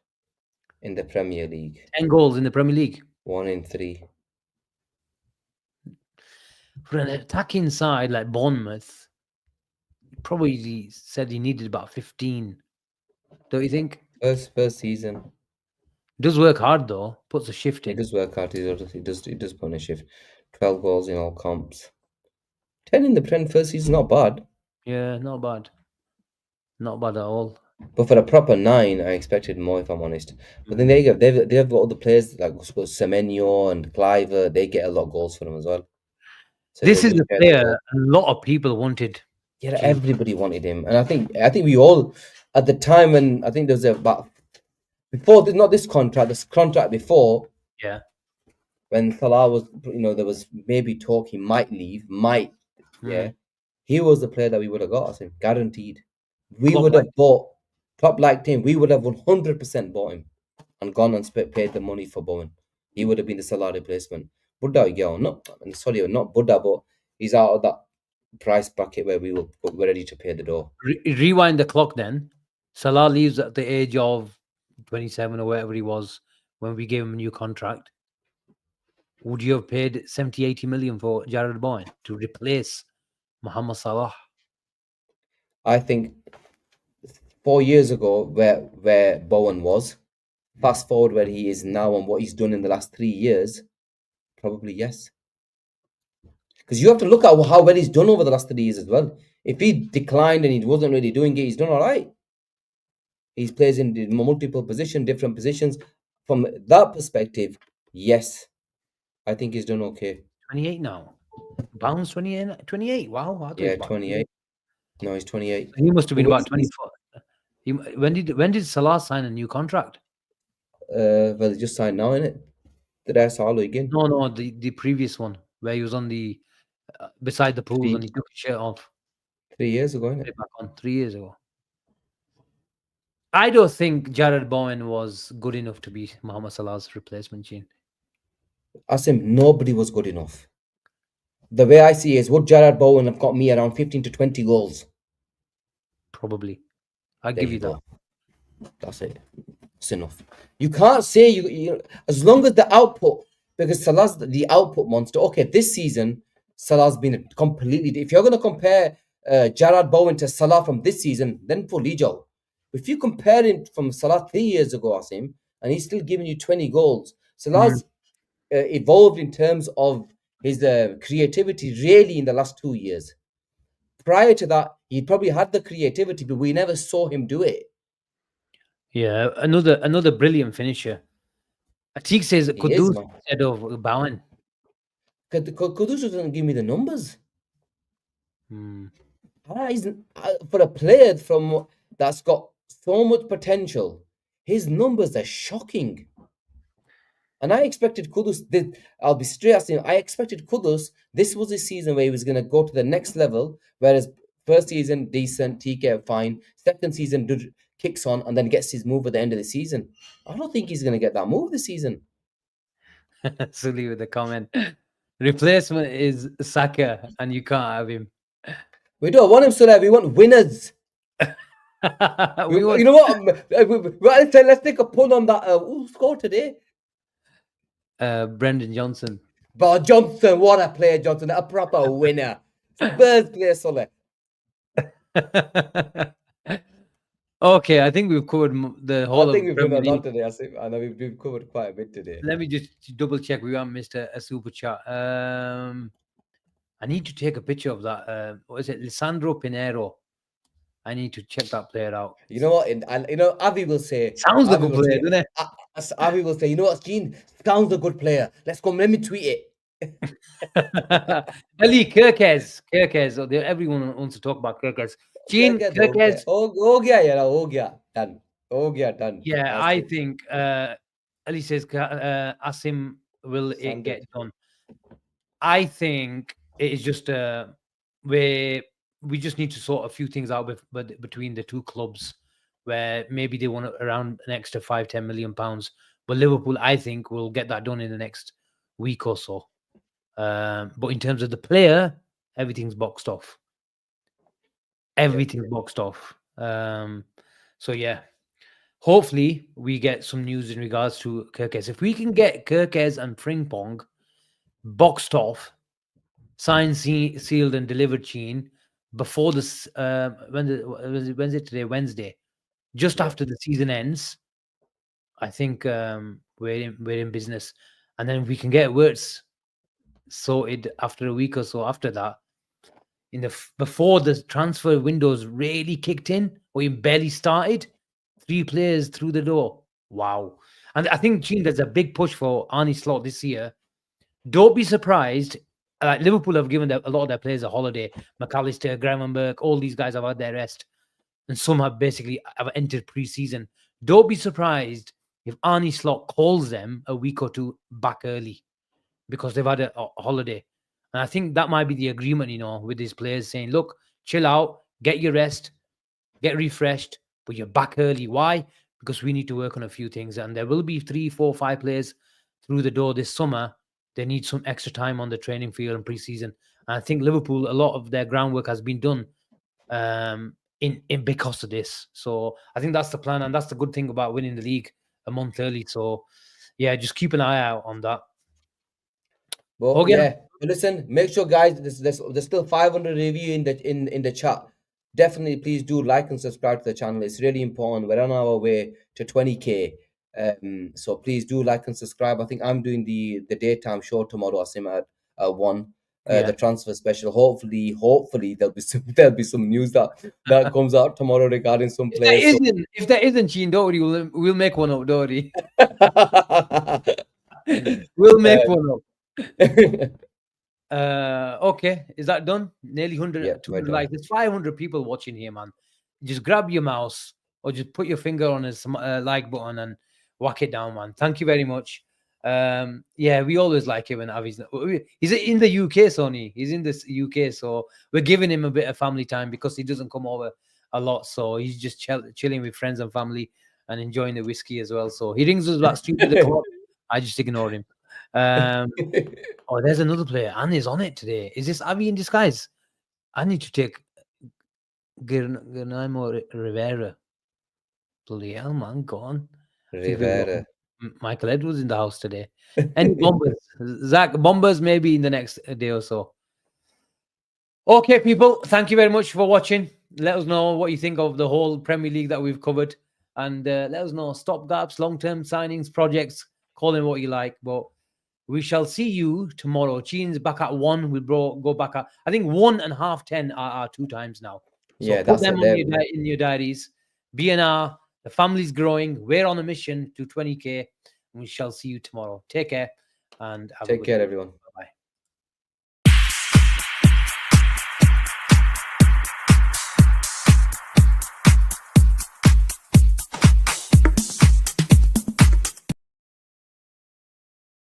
S2: in the Premier League.
S1: 10 goals in the Premier League.
S2: 1 in 3.
S1: For an attacking side like Bournemouth, probably said he needed about 15. Don't you think?
S2: First season.
S1: Does work hard though. Puts a shift in.
S2: He does work hard. He does put in a shift. 12 goals in all comps. 10 in the Prem first season, not bad.
S1: Yeah, not bad. Not bad at all.
S2: But for a proper 9, I expected more, if I'm honest. But then there you go. They have other players like Semenyo and Cliver. They get a lot of goals for them as well. So
S1: this is a player a lot of people wanted.
S2: Yeah, everybody wanted him, and I think we all at the time when I think there was about before not this contract before.
S1: Yeah.
S2: When Salah was, there was maybe talk he might leave, yeah. He was the player that we would have got, I think, guaranteed. We would have bought top like team. We would have 100% bought him and gone and paid the money for Bowen. He would have been the Salah replacement. Buddha, not Buddha, but he's out of that price bracket where we're ready to pay the door.
S1: Rewind the clock then. Salah leaves at the age of 27 or whatever he was when we gave him a new contract. Would you have paid 70-80 million for Jared Bowen to replace Mohamed Salah?
S2: I think 4 years ago, where Bowen was, fast forward where he is now and what he's done in the last 3 years, probably yes. Because you have to look at how well he's done over the last 3 years as well. If he declined and he wasn't really doing it, he's done all right. He plays in multiple positions, different positions. From that perspective, yes, I think he's done okay.
S1: 28 now. Bounce 28. Wow.
S2: Yeah, 28. No, he's 28.
S1: He must have been about 24. When did Salah sign a new contract?
S2: Well, he just signed now, innit? Did I saw again?
S1: No, the previous one where he was on the beside the pool and he took his shirt off.
S2: 3 years ago, innit?
S1: 3 years ago. I don't think Jared Bowen was good enough to be Mohamed Salah's replacement, Gene.
S2: Asim, nobody was good enough. The way I see it is, would Jared Bowen have got me around 15 to 20 goals?
S1: Probably. I'll give you that.
S2: That's it. It's enough. You can't say you as long as the output, because Salah's the output monster. Okay, this season, Salah's been completely... If you're going to compare Jared Bowen to Salah from this season, then for Lijo. If you compare him from Salah 3 years ago, Asim, and he's still giving you 20 goals, Salah's evolved in terms of his creativity really in the last 2 years. Prior to that, he probably had the creativity, but we never saw him do it.
S1: Yeah, another brilliant finisher. Atik says
S2: He is,
S1: Kudus
S2: man.
S1: instead of Bowen.
S2: Kudus doesn't give me the numbers.
S1: Hmm.
S2: For a player that's got so much potential, his numbers are shocking. And I expected Kudus. I'll be straight asking. I expected Kudus. This was a season where he was going to go to the next level. Whereas first season decent, TK fine. Second season kicks on and then gets his move at the end of the season. I don't think he's going to get that move this season.
S1: Sully with the comment. Replacement is Saka, and you can't have him.
S2: We don't want him so that we want winners. You know what? Let's take a pull on that. Who scored today?
S1: Brendan Johnson.
S2: But Johnson, what a player, Johnson. A proper winner. Spurs player, Sully.
S1: Okay, I think we've covered the whole.
S2: I think we've done a
S1: Premier
S2: lot
S1: League.
S2: today, Asim. I know we've covered quite a bit today.
S1: Let me just double check. We haven't missed a super chat. I need to take a picture of that. What is it? Lisandro Pinheiro. I need to check that player out.
S2: You know what? Avi will say.
S1: Sounds like a good player, doesn't it?
S2: Avi will say, you know what, Gene? Sounds a good player. Let's go. Let me tweet it.
S1: Ali Kerkez. Everyone wants to talk about Kerkez. Gene Kerkez.
S2: Oh, yeah, done.
S1: Yeah, I think Ali says Asim will it get done. I think it is just where we just need to sort a few things out between the two clubs, where maybe they want around an extra 5-10 million pounds. But Liverpool, I think, will get that done in the next week or so. But in terms of the player, everything's boxed off. So yeah, hopefully we get some news in regards to Kerkez. If we can get Kerkez and Frimpong boxed off, signed, sealed, and delivered, Gene, before this when's it today? Wednesday, just after the season ends, I think we're in business. And then we can get Wirtz sorted after a week or so after that. Before the transfer windows really kicked in, or even barely started, 3 players through the door. Wow. And I think, Gene, there's a big push for Arne Slot this year. Don't be surprised. Liverpool have given a lot of their players a holiday. McAllister, Gravenberch, all these guys have had their rest. And some have entered pre-season. Don't be surprised if Arne Slot calls them a week or two back early because they've had a holiday. And I think that might be the agreement, with these players saying, look, chill out, get your rest, get refreshed, but you're back early. Why? Because we need to work on a few things. And there will be 3, 4, 5 players through the door this summer. They need some extra time on the training field and pre-season. And I think Liverpool, a lot of their groundwork has been done in because of this. So I think that's the plan. And that's the good thing about winning the league a month early. So yeah, just keep an eye out on that.
S2: Well, yeah. Listen, make sure, guys, there's still 500 review in the chat. Definitely, please do like and subscribe to the channel. It's really important. We're on our way to 20k. So please do like and subscribe. I think I'm doing the daytime show tomorrow, Asim, at 1. The transfer special. Hopefully there'll be some news that comes out tomorrow regarding some players.
S1: If there isn't, Gene, don't worry, we'll make one up, don't worry. We'll make one up. Okay, is that done? Nearly 200 likes. There's 500 people watching here, man. Just grab your mouse or just put your finger on his like button and whack it down, man. Thank you very much. Yeah, we always like it when Avi's. He's in the UK, Sonny. He's in the UK, so we're giving him a bit of family time because he doesn't come over a lot. So he's just chilling with friends and family and enjoying the whiskey as well. So he rings us about stupid o'clock. I just ignore him. Oh, there's another player. Annie's on it today. Is this Avi in disguise? I need to take Guillermo Rivera. Bloody hell, man. Go on.
S2: Rivera.
S1: Michael Edwards in the house today. Any bombers? Zach, bombers maybe in the next day or so. Okay, people. Thank you very much for watching. Let us know what you think of the whole Premier League that we've covered. And let us know stopgaps, long-term signings, projects. Call them what you like. But We shall see you tomorrow. Cheen's back at 1. We'll go back at, I think 1 and half 10 are 2 times now. So
S2: Yeah,
S1: put
S2: that's
S1: them
S2: it.
S1: on in your diaries. BNR, the family's growing. We're on a mission to 20K. We shall see you tomorrow. Take care and have a
S2: Take
S1: good
S2: care,
S1: day.
S2: everyone.